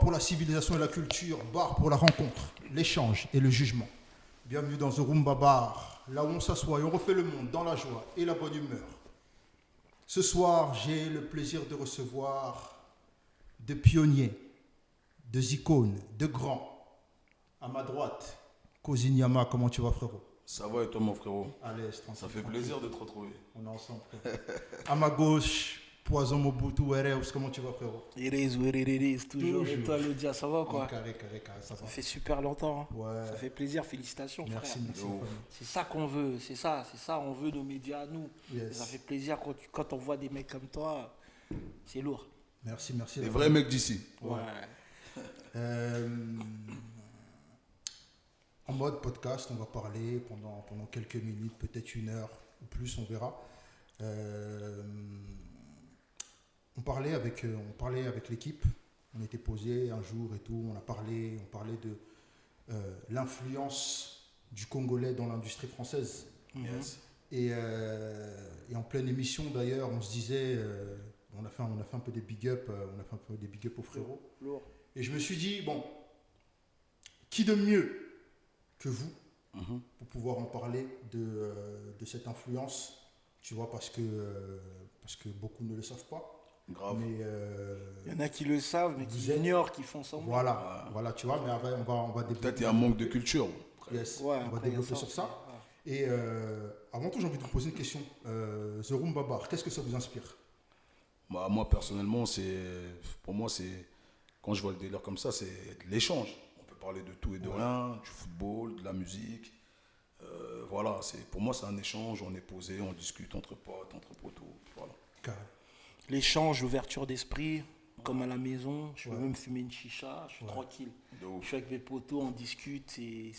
pour la civilisation et la culture, bar pour la rencontre, l'échange et le jugement. Bienvenue dans The Rumba Bar, là où on s'assoit et on refait le monde dans la joie et la bonne humeur. Ce soir, j'ai le plaisir de recevoir de pionniers, de icônes, de grands. À ma droite, Kosi Nyama, comment tu vas, frérot? Ça va et toi, mon frérot? À l'aise, tranquille. Ça fait plaisir de te retrouver. On est ensemble, frérot. À ma gauche, Poison Mobutu Ereus, comment tu vas, frérot? It is what it is, toujours. Et toi, Lodia, ça va quoi? Carré, ça va. Ça fait super longtemps. Hein. Ouais. Ça fait plaisir, félicitations, Merci, frère. merci. C'est ça qu'on veut, c'est ça, on veut nos médias à nous. Yes. Ça fait plaisir quand on voit des mecs comme toi, c'est lourd. Merci. Les vrais mecs d'ici. Ouais. En mode podcast, on va parler pendant quelques minutes, peut-être une heure ou plus, on verra. On parlait avec l'équipe, on était posé un jour et tout, on parlait de l'influence du Congolais dans l'industrie française. Yes. Et en pleine émission d'ailleurs, on se disait, on a fait un peu des big up, aux frérots. Lourd. Et je me suis dit, bon, qui de mieux que vous pour pouvoir en parler de cette influence, tu vois, parce que beaucoup ne le savent pas. Grave. Mais il y en a qui le savent, mais qui ignorent, qui font semblant. Voilà, tu vois, mais après, on va développer. Peut-être il y a un manque de culture. Yes, Ouais, on va développer sur ça. Et avant tout, j'ai envie de vous poser une question. The Rumba Bar, qu'est-ce que ça vous inspire? Bah, moi, personnellement, pour moi, quand je vois le délire comme ça, c'est de l'échange. On peut parler de tout et de rien, du football, de la musique. Voilà, pour moi, c'est un échange. On est posé, on discute entre potes, entre potos. Voilà. Carré. L'échange, l'ouverture d'esprit, comme à la maison, je peux même fumer une chicha, je suis tranquille. Je suis avec mes potos, on discute, c'est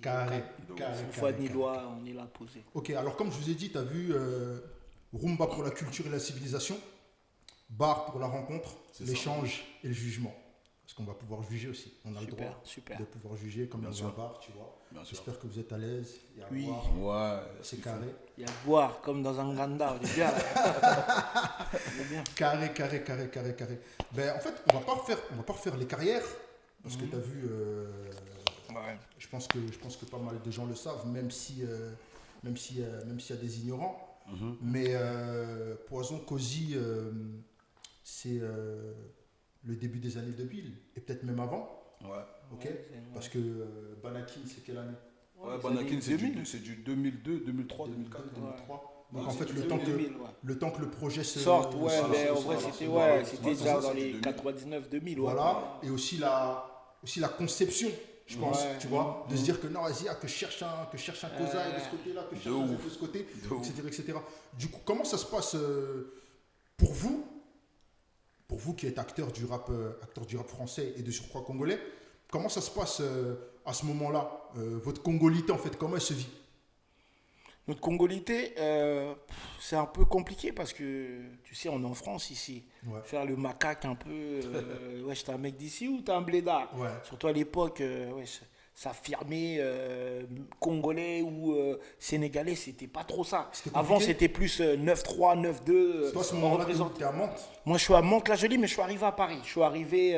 Carré. Sans foi ni loi, on est là posé. Ok, alors comme je vous ai dit, tu as vu Rumba pour la culture et la civilisation, bar pour la rencontre, l'échange et le jugement. Parce qu'on va pouvoir juger aussi. On a le droit de pouvoir juger comme dans un bar, tu vois. J'espère que vous êtes à l'aise. Il y a à boire. Ouais, c'est carré. Il y a à boire comme dans un ganda, on est bien là. On est bien. Carré. Ben, en fait, on va pas refaire les carrières. Parce que tu as vu, je pense que pas mal de gens le savent, même s'il y a des ignorants. Mais Poison Kosi, c'est le début des années 2000, et peut-être même avant. Ouais. Ok. Parce que Banakin, c'est quelle année? Ouais, Banakin, c'est du 2002, 2003, 2004. 2003. Donc en fait, le temps que le projet se sorte, mais en vrai, c'était déjà dans les 99-2000. Voilà, et aussi la conception, je pense, tu vois, de se dire que non, vas-y, que je cherche un Kozaï de ce côté-là, que je cherche un de ce côté, etc. Du coup, comment ça se passe pour vous qui êtes acteur du rap français et de surcroît congolais, comment ça se passe à ce moment-là? Votre congolité, en fait, comment elle se vit? Notre congolité, c'est un peu compliqué parce que, tu sais, on est en France ici. Ouais. Faire le macaque un peu, t'es un mec d'ici ou t'es un blédard? Surtout à l'époque, s'affirmer congolais ou sénégalais, c'était pas trop ça. Avant, c'était plus 9-3, 9-2. Toi, à ce moment-là, t'es à Mantes? Moi, je suis à Mantes-la-Jolie, mais je suis arrivé à Paris. Je suis arrivé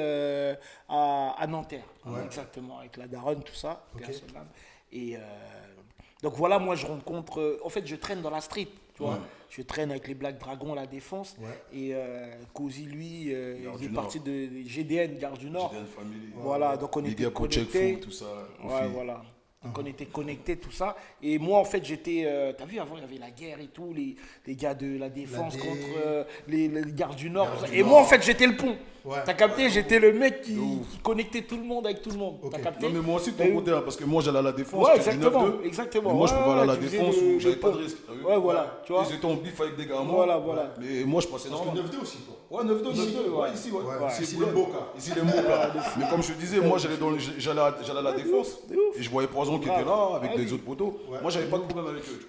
à Nanterre, exactement, avec la daronne, tout ça. Et donc voilà, moi, je rencontre... en fait, je traîne dans la street, tu vois. Je traîne avec les Black Dragons à la Défense. Et Kosi, lui, il est parti de GDN, Gare du Nord. GDN Family. Voilà, donc on était connectés. Tout ça. Voilà. Donc on était connectés, tout ça. Et moi, en fait, j'étais... t'as vu, avant, il y avait la guerre et tout, les gars de la Défense contre les gardes du Nord. Moi, en fait, j'étais le pont. T'as capté? J'étais le mec qui connectait tout le monde avec tout le monde. T'as capté? Non, mais moi aussi, de ton côté, parce que moi, j'allais à la Défense. Ouais, exactement. Mais moi, je pouvais aller à la Défense où j'avais pas de risque. Ouais, voilà. Tu vois? Ils étaient en bif avec des gars à moi. Voilà. Mais moi, je passais dans 9-2 aussi, toi. Ouais, 9-2. Ouais, ici, Ici, les Moka. Ici, les Moka. Mais comme je te disais, moi, j'allais à la Défense. Et je voyais Poison qui était là, avec des autres poteaux. Moi, j'avais pas de problème avec eux.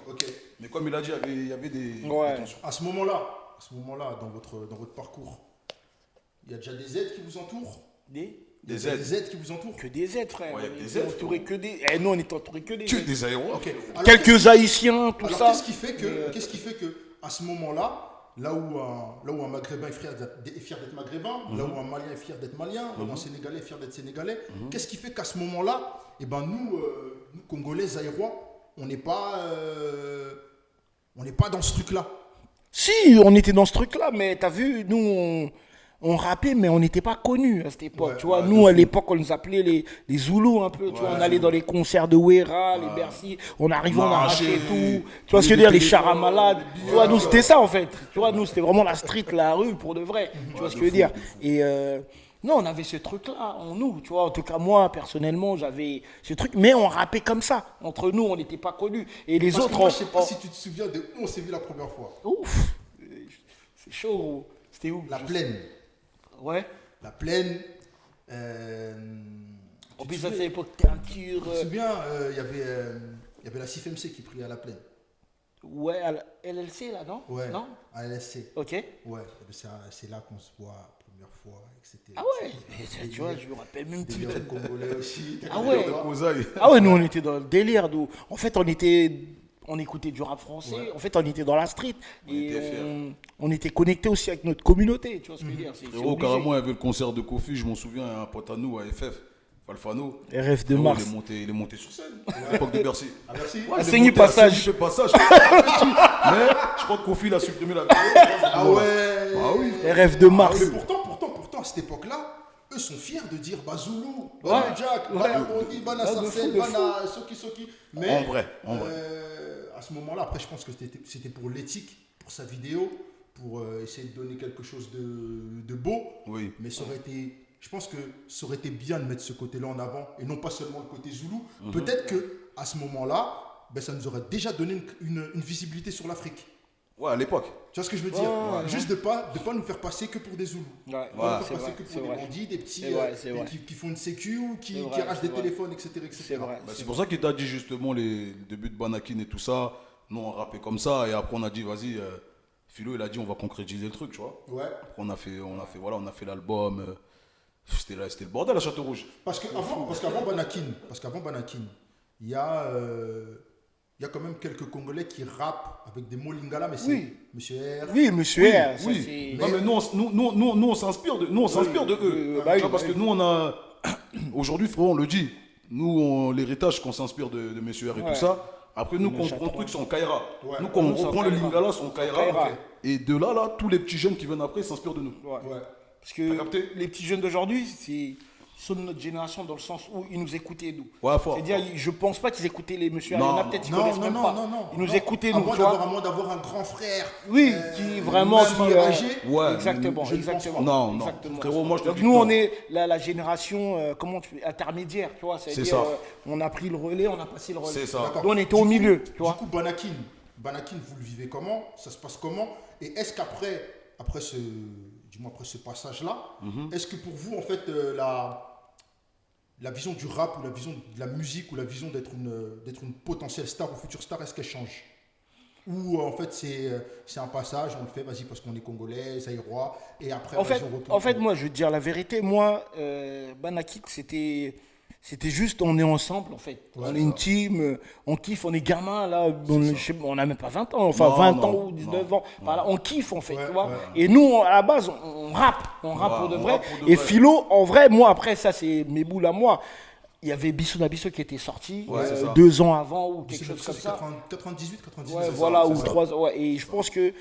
Mais comme il a dit, il y avait des tensions. À ce moment-là, dans votre parcours, il y a déjà des aides qui vous entourent? Des aides qui vous entourent? Que des aides, frère. Ouais, on est entouré que des... nous, on est entouré que des aides. Des aéros. Alors, quelques Haïtiens, tout ça. Qu'est-ce qui fait que, à ce moment-là, là où un Maghrébin est fier d'être Maghrébin, là où un Malien est fier d'être Malien, là où un Sénégalais est fier d'être Sénégalais. Qu'est-ce qui fait qu'à ce moment-là, eh ben nous Congolais, Zaïrois, on n'est pas dans ce truc-là. Si, on était dans ce truc-là, mais t'as vu, nous, on rappait, mais on n'était pas connus à cette époque. Tu vois, nous, à l'époque, on nous appelait les Zoulous un peu. Tu vois, on allait dans les concerts de Wera, les Bercy, on arrivait, on arrachait tout. Tu vois ce que je veux dire, les chars à malades. Tu vois, nous, c'était ça, en fait. Tu vois, nous, c'était vraiment la street, la rue, pour de vrai. Tu vois ce que je veux dire. Et non, on avait ce truc-là en nous. Tu vois, en tout cas, moi, personnellement, j'avais ce truc. Mais on rappait comme ça. Entre nous, on n'était pas connus. Et les autres... Moi, je sais pas si tu te souviens de où on s'est vu la première fois. Ouf, c'est chaud, gros. C'était où? La Plaine. Ouais. La Plaine. En plus, ça fait l'époque teinture. Tu te souviens, il y avait la CIFMC qui priait à La Plaine. Ouais, à la LLC, là, non? Ouais, non, à LLC. Ok. Ouais, c'est là qu'on se voit la première fois, etc. Ah ouais, mais, tu vois, je me rappelle même plus. Des Congolais aussi. Ah ouais. Kozaï. Ah ouais, nous, on était dans le délire. Nous. En fait, on écoutait du rap français. Ouais. En fait, on était dans la street. On était connectés aussi avec notre communauté. Tu vois ce que je veux dire? Frérot, carrément, il y avait le concert de Kofi, je m'en souviens, un pote à nous, à FF. Falfano. RF de Mars. Il est monté sur scène. À l'époque de Bercy. À Bercy. Ouais, Saigné Passage. Mais je crois que Kofi l'a supprimé la vidéo. Ah ouais. Ah oui. RF de Mars. Mais pourtant, à cette époque-là, eux sont fiers de dire Zoulou, Jack, Bondi, Bana Sarcel, Bana Soki. Mais en vrai. À ce moment-là, après, je pense que c'était pour l'éthique, pour sa vidéo, pour essayer de donner quelque chose de beau. Oui. Mais je pense que ça aurait été bien de mettre ce côté-là en avant et non pas seulement le côté Zoulou. Peut-être qu'à ce moment-là, ça nous aurait déjà donné une visibilité sur l'Afrique. Ouais, à l'époque. Tu vois ce que je veux dire? Juste de pas nous faire passer que pour des Zoulous. Ouais, Pas nous faire passer que pour des bandits, des petits qui font une sécu ou qui arrachent des téléphones, etc. C'est vrai. C'est pour ça qu'il t'a dit justement les débuts de Banakin et tout ça. Nous, on rappait comme ça et après, on a dit, vas-y, Philo, il a dit, on va concrétiser le truc, tu vois. Ouais. Après, on a fait l'album. C'était le bordel à Château-Rouge. Parce qu'avant Banakin, il y a quand même quelques Congolais qui rappent avec des mots lingala, mais c'est Monsieur R. Oui, Monsieur R. Oui. Non, mais nous, on s'inspire de eux. Parce que nous, on a... Aujourd'hui, frérot, on le dit. Nous, l'héritage qu'on s'inspire de Monsieur R et tout ça. Après, nous, qu'on prend le truc, c'est en Kaira. Nous, quand on reprend le lingala, c'est en Kaira. Et de là, tous les petits jeunes qui viennent après s'inspirent de nous. Ouais. Parce que les petits jeunes d'aujourd'hui, ils sont de notre génération dans le sens où ils nous écoutaient, nous. Ouais, fort. C'est-à-dire, je pense pas qu'ils écoutaient les Monsieur Ariana, peut-être qu'ils connaissent même pas. Non. Ils nous écoutaient, nous, tu vois. À moins d'avoir un grand frère. Oui, qui vraiment... âgé. Ouais. Exactement. Non. Frérot, moi, je te dis. Donc, nous, on est la génération, intermédiaire, tu vois. C'est-à-dire, on a pris le relais, on a passé le relais. C'est ça. Donc, on était au milieu, tu vois. Du coup, Banakin, vous le vivez comment? Ça se passe comment? Et est-ce qu'après ce passage-là, est-ce que pour vous, en fait, la vision du rap ou la vision de la musique ou la vision d'être une potentielle star ou future star, est-ce qu'elle change? Ou en fait, c'est un passage, on le fait, vas-y, parce qu'on est Congolais, Zaïrois, et après, on retourne. En fait, moi, je veux te dire la vérité, moi, Banakit, c'était juste, on est ensemble, en fait. Ouais, on est une team, on kiffe, on est gamin, là, on n'a même pas 20 ans, enfin 20 ans ou 19 ans. Voilà, on kiffe, en fait, tu vois. Et nous, à la base, on rappe pour de vrai. Et Philo, en vrai, moi, après, ça, c'est mes boules à moi. Il y avait Bissou Nabisso qui était sorti 2 ans avant ou quelque chose comme ça. 98. Ouais, voilà, ou 3 ans. Ouais, et je pense que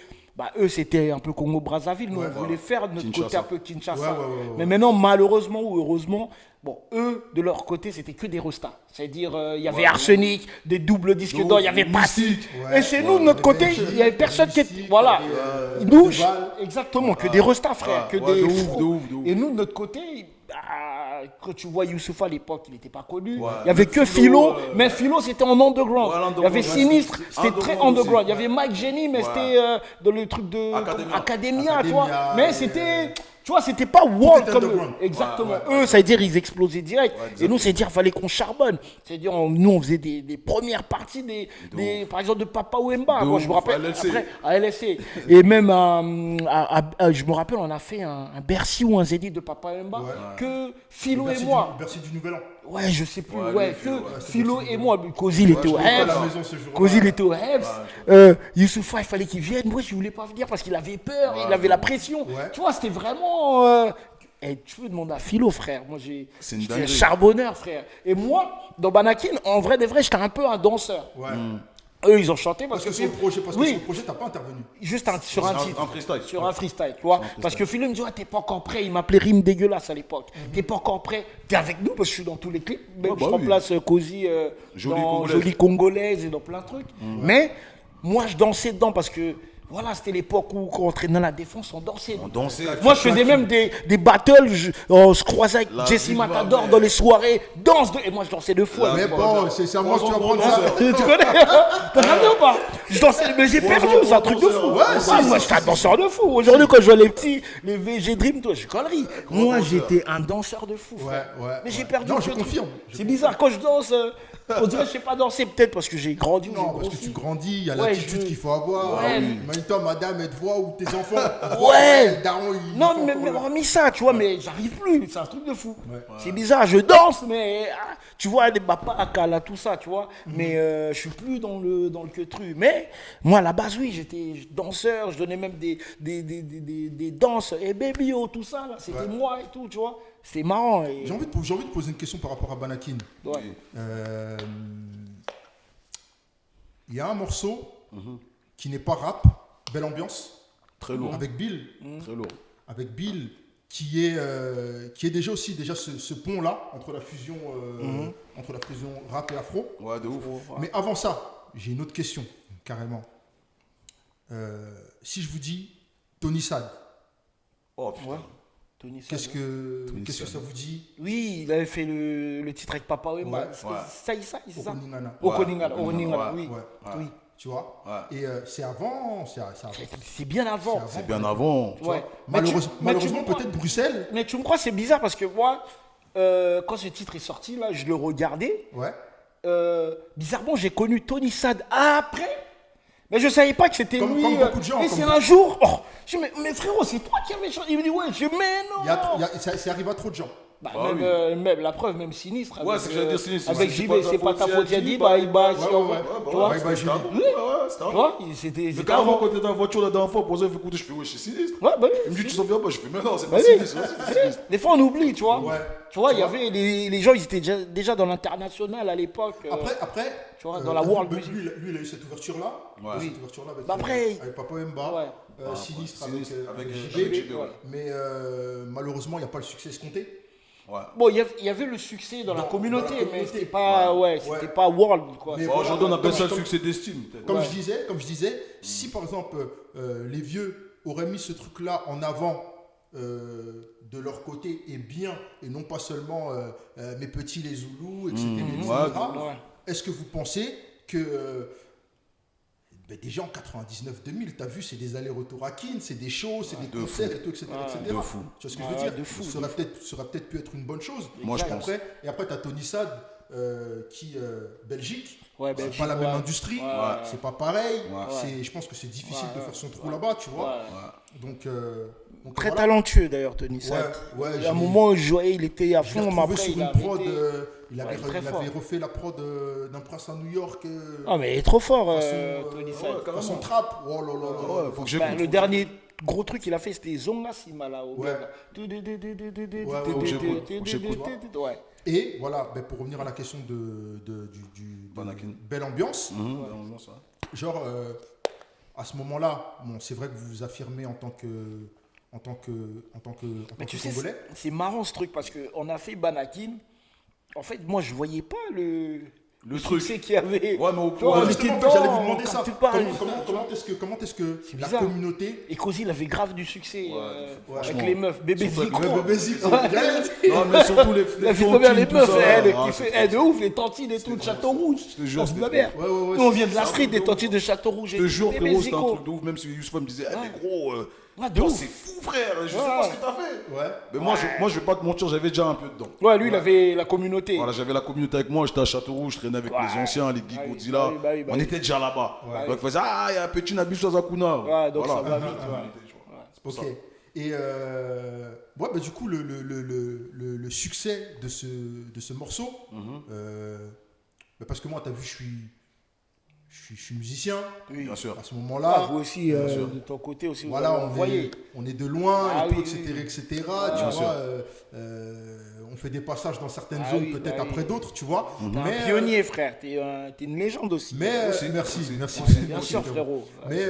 eux, c'était un peu Congo-Brazzaville. Nous, on voulait faire de notre côté un peu Kinshasa. Mais maintenant, malheureusement ou heureusement, eux, de leur côté, c'était que des restas. C'est-à-dire, il y avait Arsenic, des doubles disques d'or, il y avait Passy. Et chez nous, de notre côté, il n'y avait personne qui était... Voilà. Nous, exactement, que des restas, frère. Que des... Et nous, de notre côté... Quand tu vois Youssoupha à l'époque, il n'était pas connu. Il n'y avait que Philo, mais Philo c'était en underground. Il y avait Sinistre, c'était très underground. Il y avait Mike Jenny, mais c'était dans le truc de Academia, tu vois. Mais c'était, tu vois, c'était pas world comme eux. Exactement. Eux, ça veut dire ils explosaient direct. Et nous, c'est dire fallait qu'on charbonne. C'est-à-dire, nous, on faisait des premières parties, par exemple, de Papa Wemba. Moi, je me rappelle, après, à LSC. Et même, je me rappelle, on a fait un Bercy ou un Zénith de Papa Wemba que Philo et moi. Bercy du Nouvel An. Ouais, je sais plus. Ouais, Ouais, lui, Philo, ouais, Philo et moi. Kozi, il était au j'étais pas à Hebs. la maison ce jour-là. Kozi, il était au Hebs. Youssoufa, il fallait qu'il vienne. Moi, je voulais pas venir parce qu'il avait peur, il avait la pression. Ouais. Tu vois, c'était vraiment. Tu peux demander à Philo, frère. Moi, C'est une j'étais un dinguerie. charbonneur, frère. Et moi, dans Banakin, en vrai de vrai, j'étais un peu un danseur. Ouais. Eux, ils ont chanté Parce que sur le projet, t'as pas intervenu. Juste sur un titre. Un freestyle. Sur un freestyle, tu vois. Parce que Philo me dit, ouais, t'es pas encore prêt. Il m'appelait Rime dégueulasse à l'époque. T'es pas encore prêt. T'es avec nous parce que je suis dans tous les clips. Même je remplace Kozi dans Jolie Congolaise et dans plein de trucs. Mais moi, je dansais dedans parce que voilà, c'était l'époque où quand on entraînait dans la défense, on dansait. Moi, je faisais même des battles. On se croisait avec Jesse Matador dans les soirées. Et moi, je dansais de fou. Mais bon, c'est à moi que tu vas prendre ça. Tu connais? T'as regardé ou pas? Je dansais, mais j'ai perdu, c'est un truc de fou. Moi, j'étais un danseur de fou. Aujourd'hui, quand je vois les petits, les VG Dream, toi, je suis connerie. Moi, j'étais un danseur de fou. Ouais. Mais j'ai perdu. Non, je confirme. C'est bizarre, quand je danse, on dirait que je sais pas danser, peut-être parce que j'ai grandi. Non, parce que tu grandis, il y a l'attitude qu'il faut avoir. Ouais. Toi, madame, elle te voit ou tes enfants. Ouais. Daron, Non, mais hormis ça, tu vois, mais j'arrive plus. C'est un truc de fou. C'est bizarre, je danse, mais tu vois, des papas, Akala, tout ça, tu vois. Mais je suis plus dans le queutru. Mais moi, à la base, oui, j'étais danseur. Je donnais même des danses. Et baby, oh, tout ça, là, c'était moi et tout, tu vois. C'est marrant. Et... J'ai envie de poser une question par rapport à Banakin. Ouais. Il y a un morceau qui n'est pas rap, Belle Ambiance. Très lourd. Avec Bill. Très lourd. Avec Bill, qui est déjà ce pont-là entre la fusion rap et afro. Ouais, de ouf. Mais avant ça, j'ai une autre question, carrément. Si je vous dis Tony Sad, Oh putain. Tony Sad, qu'est-ce que ça vous dit? Oui, il avait fait le titre avec Papa Wemba. Ouais. Ça, c'est ça. Okoningana. Okoningana, oui. Ouais. Tu vois? Ouais. Et c'est avant. C'est bien avant. C'est bien avant. Tu vois. Ouais. Malheureusement, peut-être Bruxelles. Mais tu me crois, c'est bizarre parce que moi, quand ce titre est sorti, là, je le regardais. Ouais. Bizarrement, j'ai connu Tony Sad après. Mais je savais pas que c'était lui. Comme beaucoup de gens. Et c'est un jour. Oh, je dis, mais frérot, c'est toi qui avais chanté. Il me dit, ouais, mais non. Ça arrive à trop de gens. Bah, même la preuve, même Sinistre. Ouais, c'est que j'allais dire Sinistre. Avec JB, c'est pas ta faute, il a dit, bah, il bat. Tu vois, c'était avant. C'était Mais carrément, quand t'es dans la voiture la dernière fois, pour ça, il fait écouter, je fais, ouais, je suis Sinistre. Ouais, bah Il me dit, tu s'en viens pas, je fais, mais non, c'est bah pas oui. Sinistre. c'est Sinistre. Des fois, on oublie, tu vois. Ouais. Tu vois, il y avait les gens, ils étaient déjà dans l'international à l'époque. Après, tu vois, dans la world music. lui, il a eu cette ouverture-là. Ouais. Cette ouverture-là Avec Papa Wemba, Sinistre avec JB. Mais malheureusement, il n'y a pas le succès escompté. Ouais. Bon, il y avait le succès dans la communauté, mais c'était pas, c'était pas world, quoi. Mais Aujourd'hui, on appelle ça le succès d'estime, peut-être. Comme je disais, si par exemple les vieux auraient mis ce truc-là en avant de leur côté et bien, et non pas seulement mes petits les Zoulous, etc. Est-ce que vous pensez que déjà en 99-2000, tu as vu, c'est des allers-retours à Kin, c'est des shows, c'est des concerts et tout, etc. De fou. Tu vois ce que je veux dire? Ça aurait peut-être pu être une bonne chose. Moi, je pense. Et après, tu as Tony Sad, qui Belgique. Ouais, c'est pas la même industrie, c'est pas pareil. Je pense que c'est difficile de faire son trou là-bas, tu vois. Donc très talentueux d'ailleurs, Tony Sad. À un moment où je voyais, il était à fond, mais après sur une prod. Il avait refait la prod d'un prince à New York. Ah, mais il est trop fort, Tony Sad. Son trap. Oh là là là. Faut que j'écoute. Le dernier gros truc qu'il a fait, c'était Zonga Simala. Ouais. Et voilà, pour revenir à la question du Belle Ambiance. Genre, à ce moment-là, bon, c'est vrai que vous vous affirmez en tant que Congolais. C'est marrant ce truc parce qu'on a fait Banakin. En fait, moi, je voyais pas le succès qu'il y avait. Ouais, mais j'allais vous demander ça. Comment est-ce que la communauté. Et Kozi, il avait grave du succès avec les meufs. Bébé Zico. Non, mais surtout les meufs, de ouf, les tantines et tout, de Château-Rouge. Je te jure, nous, on vient de la street, des tantines de Château-Rouge. Je te jure, frérot, c'était un truc de ouf. Même si Youssouf me disait, mais gros. C'est fou, frère, je sais pas ce que t'as fait. Mais moi, je vais pas te mentir, j'avais déjà un peu dedans. Ouais, lui, il avait la communauté. Voilà, j'avais la communauté avec moi, j'étais à Châteaurouge, je traînais avec les anciens, les Guy Godzilla. On était déjà là-bas. Donc, il faisait, il y a un petit Nabil Shazakuna. Ouais, donc ça va vite. Ok. Et ouais, bah, du coup, le succès de ce morceau, bah, parce que moi, tu as vu, je suis musicien. Oui, bien sûr. À ce moment-là. Vous aussi, de ton côté aussi, voilà, on est de loin, et tout, etc. Tu vois, on fait des passages dans certaines zones, peut-être après d'autres, tu vois. T'es un pionnier, frère. T'es une légende aussi. Mais merci. Bien sûr, frérot. Mais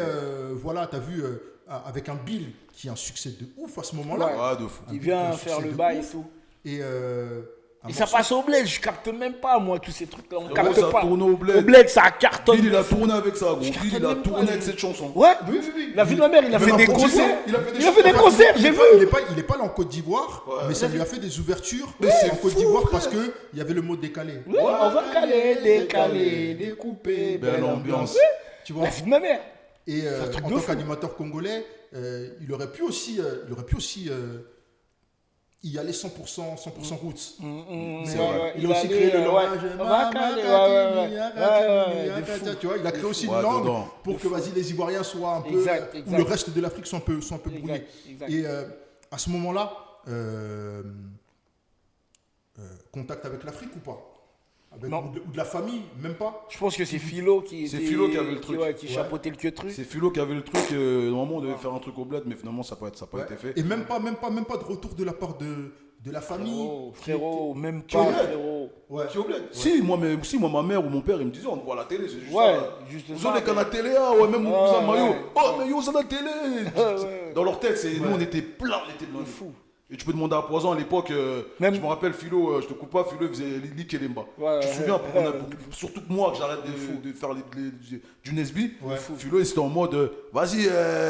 voilà, tu as vu, avec un Bill qui a un succès de ouf à ce moment-là. De fou. Il vient faire le bail et tout. Et ça passe au bled, je capte même pas, moi, tous ces trucs-là. On capte ça pas. Tourne au bled. Au bled, ça cartonne. Bill, il a tourné avec ça, gros. Bill, il a tourné avec cette chanson. Ouais, oui. La vie de ma mère, il a fait des concerts. Il a fait des concerts, j'ai vu. Il est pas allé en Côte d'Ivoire, mais ça lui a fait des ouvertures en Côte d'Ivoire parce qu'il y avait le mot décalé. Ouais, on va caler, décaler, découper. Belle ambiance. Tu vois. La vie de ma mère. Et en tant qu'animateur congolais, il aurait pu aussi y aller 100% roots. Il a aussi créé le langage. Tu vois, il a créé aussi une langue pour que les Ivoiriens soient un peu, ou le reste de l'Afrique soit un peu brouillé. Et à ce moment-là, contact avec l'Afrique ou pas? Ou de la famille, même pas. Je pense que c'est Philo qui avait le truc. Qui chapeautait le truc. C'est Philo qui avait le truc. Normalement, on devait faire un truc au bled, mais finalement, ça n'a pas été fait. Et même pas de retour de la part de la famille. Frérot, même pas, frérot. Ouais. Qui au bled. Si, moi, ma mère ou mon père, ils me disaient, on te voit à la télé, c'est juste juste ça. Vous avez qu'à la télé, même mon cousin Mayo. Oh, mais yo, c'est la télé. Dans leur tête, nous, on était plein, on était de fou. Et tu peux demander à Poison à l'époque, je me rappelle Philo, je te coupe pas, Philo il faisait Lili Kelemba. Tu te souviens, surtout que moi, que j'arrête de faire du Nesby, Philo il était en mode, vas-y,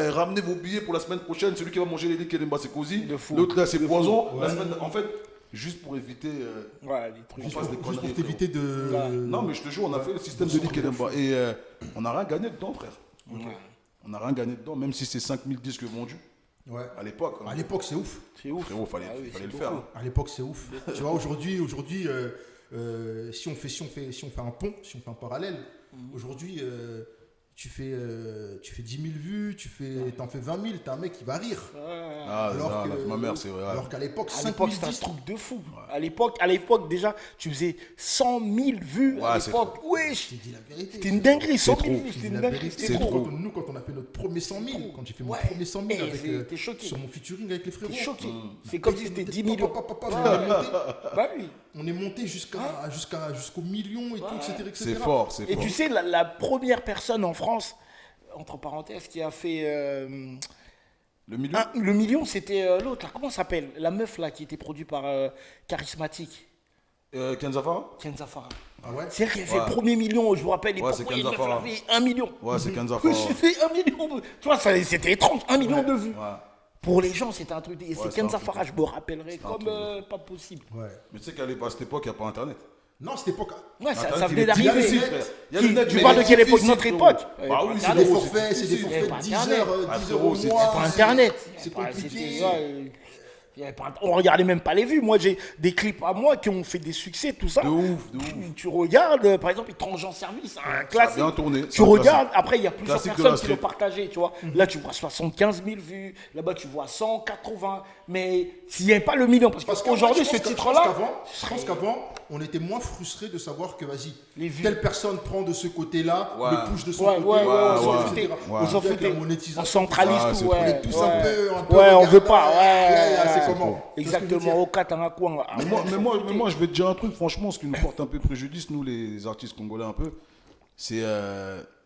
ramenez vos billets pour la semaine prochaine, celui qui va manger Lili Kelemba c'est Cozy, l'autre là c'est Poison. La semaine, en fait, juste pour éviter les trucs. Juste pour t'éviter de... Non mais je te jure, on a fait le système de Lili Kelemba et on n'a rien gagné dedans, frère. On n'a rien gagné dedans, même si c'est 5000 disques vendus. Ouais. À l'époque. À l'époque, c'est ouf. C'est ouf. Frérot, fallait le faire. À l'époque, c'est ouf. Tu vois, aujourd'hui, si on fait un pont, si on fait un parallèle, aujourd'hui, tu fais 10 000 vues, t'en fais 20 000, t'as un mec qui va rire. Ma mère, c'est vrai. Alors qu'à l'époque, c'était un truc de fou. À l'époque, déjà, tu faisais 100 000 vues. À l'époque, wesh. Je te dis la vérité. C'était une dinguerie, 100 000 vues. C'était une dinguerie. C'est trop. Nous, quand on a fait notre premier 100 000, quand j'ai fait mon premier 100 000 sur mon featuring avec les frérots. T'es choqué. C'est comme si c'était 10 millions. Bah oui. On est monté jusqu'au million et tout, etc. C'est fort. Et tu sais, la première personne en France, entre parenthèses, qui a fait... Le million le million, c'était l'autre, là. Comment ça s'appelle? La meuf, là, qui était produite par Charismatique. Kenza Farah. Ah ouais? C'est elle qui a fait le premier million, je vous rappelle. Ouais, c'est Kenza Farah. Elle a fait 1 million. Ouais, c'est Kenza Farah. C'était 1 million. Tu vois, c'était étrange, 1 million de vues. Ouais. Pour les gens, c'était un truc. Et c'est Kenza Farah, je me rappellerai comme pas possible. Ouais. Mais tu sais qu'à cette époque, il n'y a pas Internet. Non, cette époque. Ouais, ça venait d'arriver. Tu parles de quelle époque? Notre époque. Ah oui, c'est des forfaits, de 10 heures au mois. Pas Internet. C'est compliqué. On regardait même pas les vues. Moi, j'ai des clips à moi qui ont fait des succès, tout ça. De ouf. Tu regardes, par exemple, Étrange en service, un classique. Bien tourné. Tu regardes, après, il y a plusieurs Classique personnes qui l'ont partagé, tu vois. Là, tu vois 75 000 vues. Là-bas, tu vois 180. Mais s'il n'y avait pas le million, parce qu'aujourd'hui, ce titre-là. Je pense qu'avant, on était moins frustrés de savoir que, vas-y, telle personne prend de ce côté-là, le push de son côté. On s'en foutait. On centralise tout. On est tous un peu. Ouais, on veut pas. C'est comment? Exactement, au Katanakoua. Mais moi, je vais te dire un truc, franchement, ce qui nous porte un peu préjudice, nous, les artistes congolais, un peu, c'est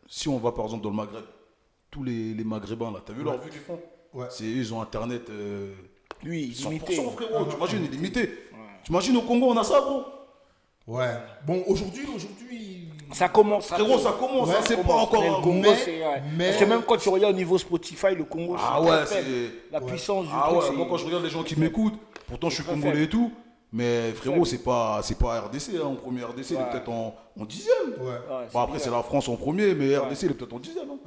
si on va par exemple dans le Maghreb, tous les Maghrébins, là, t'as vu leur vue qu'ils font? Ils ont Internet. Lui, 100%, frérot, t'imagines, il est limité. T'imagines, au Congo, on a ça, gros? Ouais. Bon, aujourd'hui. Ça commence. Frérot, ça commence, c'est pas encore le Congo, mais... Parce que même quand tu regardes au niveau Spotify, le Congo, c'est la puissance du truc. Moi, quand je regarde les gens qui m'écoutent, pourtant je suis congolais et tout, mais frérot, c'est pas RDC, en premier RDC, il est peut-être en 10e. Après, c'est la France en premier, mais RDC, il est peut-être en 10e.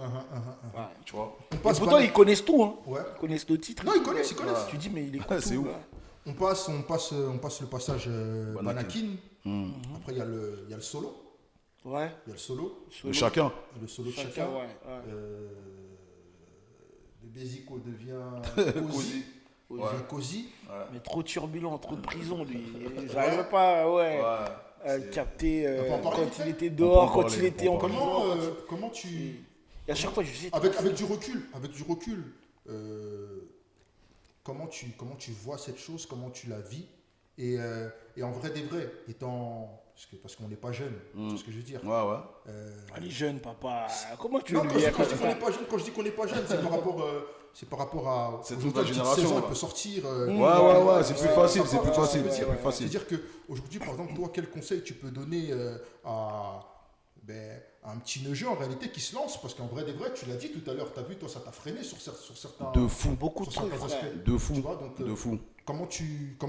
Tu vois. Pourtant, ils connaissent tout. Ils connaissent nos titres. Non, ils connaissent. Tu dis, mais il est c'est ouf. On passe le passage Banakin. Après, il y a le solo. Ouais. Il y a le solo. De chacun. Le solo de chacun. Bézico devient Cosy. Devient Cosy. Ouais. Mais trop turbulent, trop de prison, lui. J'arrive pas, capter quand il était dehors, quand il était en prison. Comment tu... Et à chaque fois, je sais... Avec du recul, comment tu vois cette chose, comment tu la vis, et en vrai des vrais, parce qu'on n'est pas jeune, c'est ce que je veux dire. Les jeunes, papa, comment tu non, le quand vis je dis qu'on n'est pas jeune, c'est par rapport à cette nouvelle génération. Elle peut sortir. C'est plus facile, c'est plus facile. C'est-à-dire qu'aujourd'hui, par exemple, toi, quel conseil tu peux donner à un petit neugé en réalité qui se lance, parce qu'en vrai des vrais, tu l'as dit tout à l'heure, tu as vu, toi, ça t'a freiné sur certains... De fou. Beaucoup de trucs, de fou. Tu vois, donc, de fou. Comment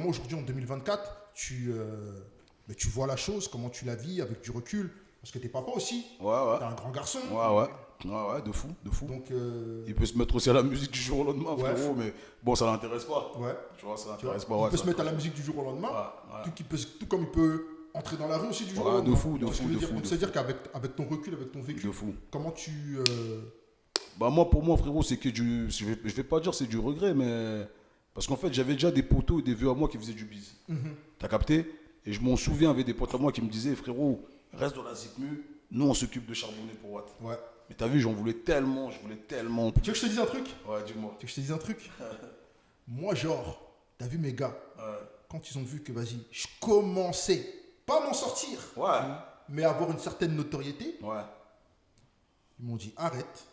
aujourd'hui, en 2024, tu vois la chose, comment tu la vis avec du recul, parce que t'es papa aussi, t'es un grand garçon. De fou. Donc, il peut se mettre aussi à la musique du jour au lendemain, frérot, mais bon, ça l'intéresse pas. Tu vois, ça l'intéresse pas. Il peut se mettre à la musique du jour au lendemain, tout comme il peut entrer dans la rue aussi du jour au lendemain. De fou. C'est-à-dire qu'avec ton recul, avec ton vécu, comment tu... Pour moi, frérot, c'est que je vais pas dire c'est du regret, mais... Parce qu'en fait, j'avais déjà des potos et des vieux à moi qui faisaient du bise. T'as capté? Et je m'en souviens, avec des potes à moi qui me disaient, frérot, reste dans la ZICMU, nous on s'occupe de charbonner pour Watt. Mais t'as vu, j'en voulais tellement. Tu veux que je te dise un truc? Dis-moi. Tu veux que je te dise un truc? Moi, genre, t'as vu mes gars, quand ils ont vu que, vas-y, je commençais, pas à m'en sortir, mais à avoir une certaine notoriété, ils m'ont dit, arrête,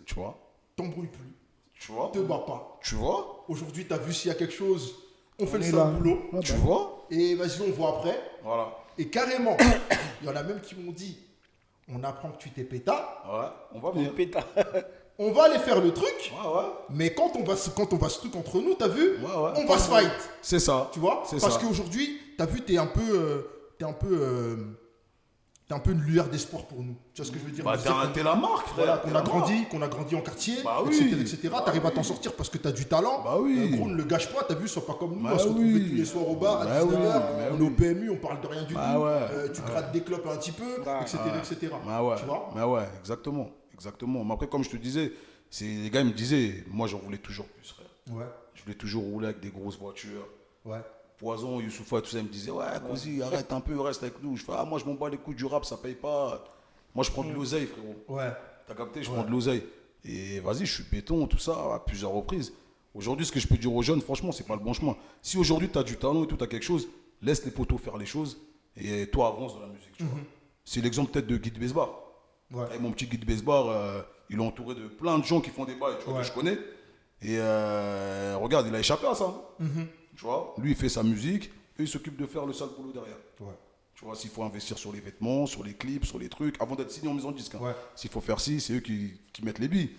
tu vois, t'embrouille plus, tu vois, te bats pas. Tu vois, aujourd'hui, t'as vu s'il y a quelque chose, on fait le sale boulot. Tu vois, et vas-y, on voit après. Voilà. Et carrément, il y en a même qui m'ont dit, on apprend que tu t'es péta. On va venir. On va aller faire le truc. Mais quand on va ce truc entre nous, t'as vu, on va se fight. C'est ça. Tu vois, parce qu'aujourd'hui, t'as vu, t'es un peu une lueur d'espoir pour nous. Tu vois ce que je veux dire? T'es la marque, frère. Qu'on a grandi en quartier, etc. T'arrives à t'en sortir parce que t'as du talent. Gros, ne le gâche pas, t'as vu, sois pas comme nous. On se retrouve tous les soirs au bar à 19h. On est au PMU, on parle de rien du tout. Tu grattes des clopes un petit peu, etc. Tu vois? Exactement. Mais après, comme je te disais, les gars ils me disaient, moi j'en voulais toujours plus, frère. Je voulais toujours rouler avec des grosses voitures. Poison, Youssoufa, tout ça, ils me disaient, Cosy, arrête un peu, reste avec nous. Je fais, moi je m'en bats les couilles du rap, ça paye pas. Moi je prends de l'oseille, frérot. T'as capté, je prends de l'oseille. Et vas-y, je suis béton, tout ça, à plusieurs reprises. Aujourd'hui, ce que je peux dire aux jeunes, franchement, c'est pas le bon chemin. Si aujourd'hui tu as du talent et tout, tu as quelque chose, laisse les poteaux faire les choses et toi avance dans la musique. Tu vois. C'est l'exemple peut-être de Guy de Besbar. Avec mon petit Guy de Besbar, il est entouré de plein de gens qui font des bails, tu vois, que je connais. Et regarde, il a échappé à ça. Tu vois, lui il fait sa musique, et il s'occupe de faire le sale boulot derrière. Tu vois, s'il faut investir sur les vêtements, sur les clips, sur les trucs, avant d'être signé en maison de disque. S'il faut faire ci, c'est eux qui mettent les billes.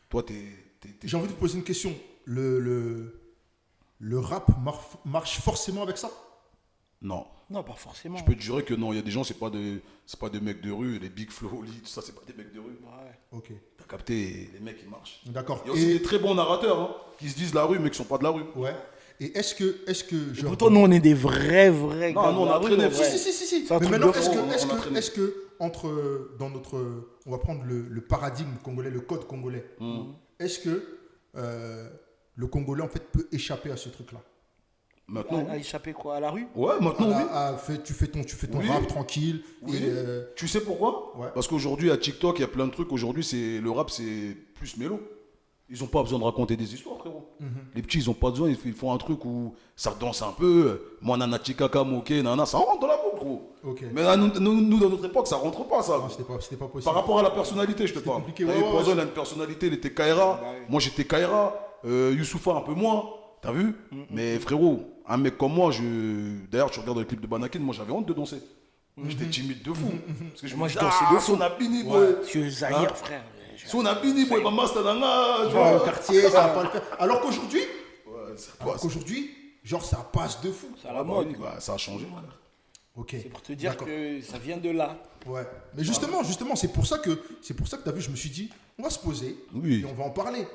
Toi, J'ai envie de te poser une question. Le rap marche forcément avec ça? Non. Non, pas forcément. Je peux te jurer que non, il y a des gens, c'est pas des mecs de rue, les Big Flo, tout ça, c'est pas des mecs de rue. Ok. T'as capté, les mecs, ils marchent. D'accord. Il y a aussi des très bons narrateurs qui se disent la rue, mais qui sont pas de la rue. Et est-ce que genre... Pourtant, nous, on est des vrais gars. Non, on a entraîné. Si. Mais maintenant, est-ce que dans notre... On va prendre le paradigme congolais, le code congolais. Est-ce que le Congolais, en fait, peut échapper à ce truc-là? Maintenant, à échapper quoi? À la rue? Maintenant, oui. Tu fais ton rap tranquille. Oui. Et tu sais pourquoi? Parce qu'aujourd'hui, à TikTok, il y a plein de trucs. Aujourd'hui, le rap, c'est plus mélo. Ils n'ont pas besoin de raconter des histoires, frérot. Les petits, ils n'ont pas besoin. Ils font un truc où ça danse un peu. Moi, nana, chikaka, moke, nana, ça rentre dans la boucle, gros. Mais là, nous, dans notre époque, ça rentre pas, ça. Non, c'était pas possible. Par rapport à la personnalité, je te parle. Poison, il a une personnalité, il était Kaira. Moi, j'étais Kaira. Youssoufa, un peu moins. T'as vu? Mais frérot, un mec comme moi, d'ailleurs, tu regardes le clip de Banakin, moi, j'avais honte de danser. J'étais timide de fou. Parce que moi, je dansais de fou. On a bini, boy. Tu es Zahir, frère. Si on a bini, boy, maman, c'était dans le quartier, ça va pas le faire. Alors qu'aujourd'hui, genre, ça passe de fou. Ça a la mode. Ça a changé, frère. Ok. C'est pour te dire que ça vient de là. Mais justement, c'est pour ça que t'as vu, je me suis dit, on va se poser et on va en parler.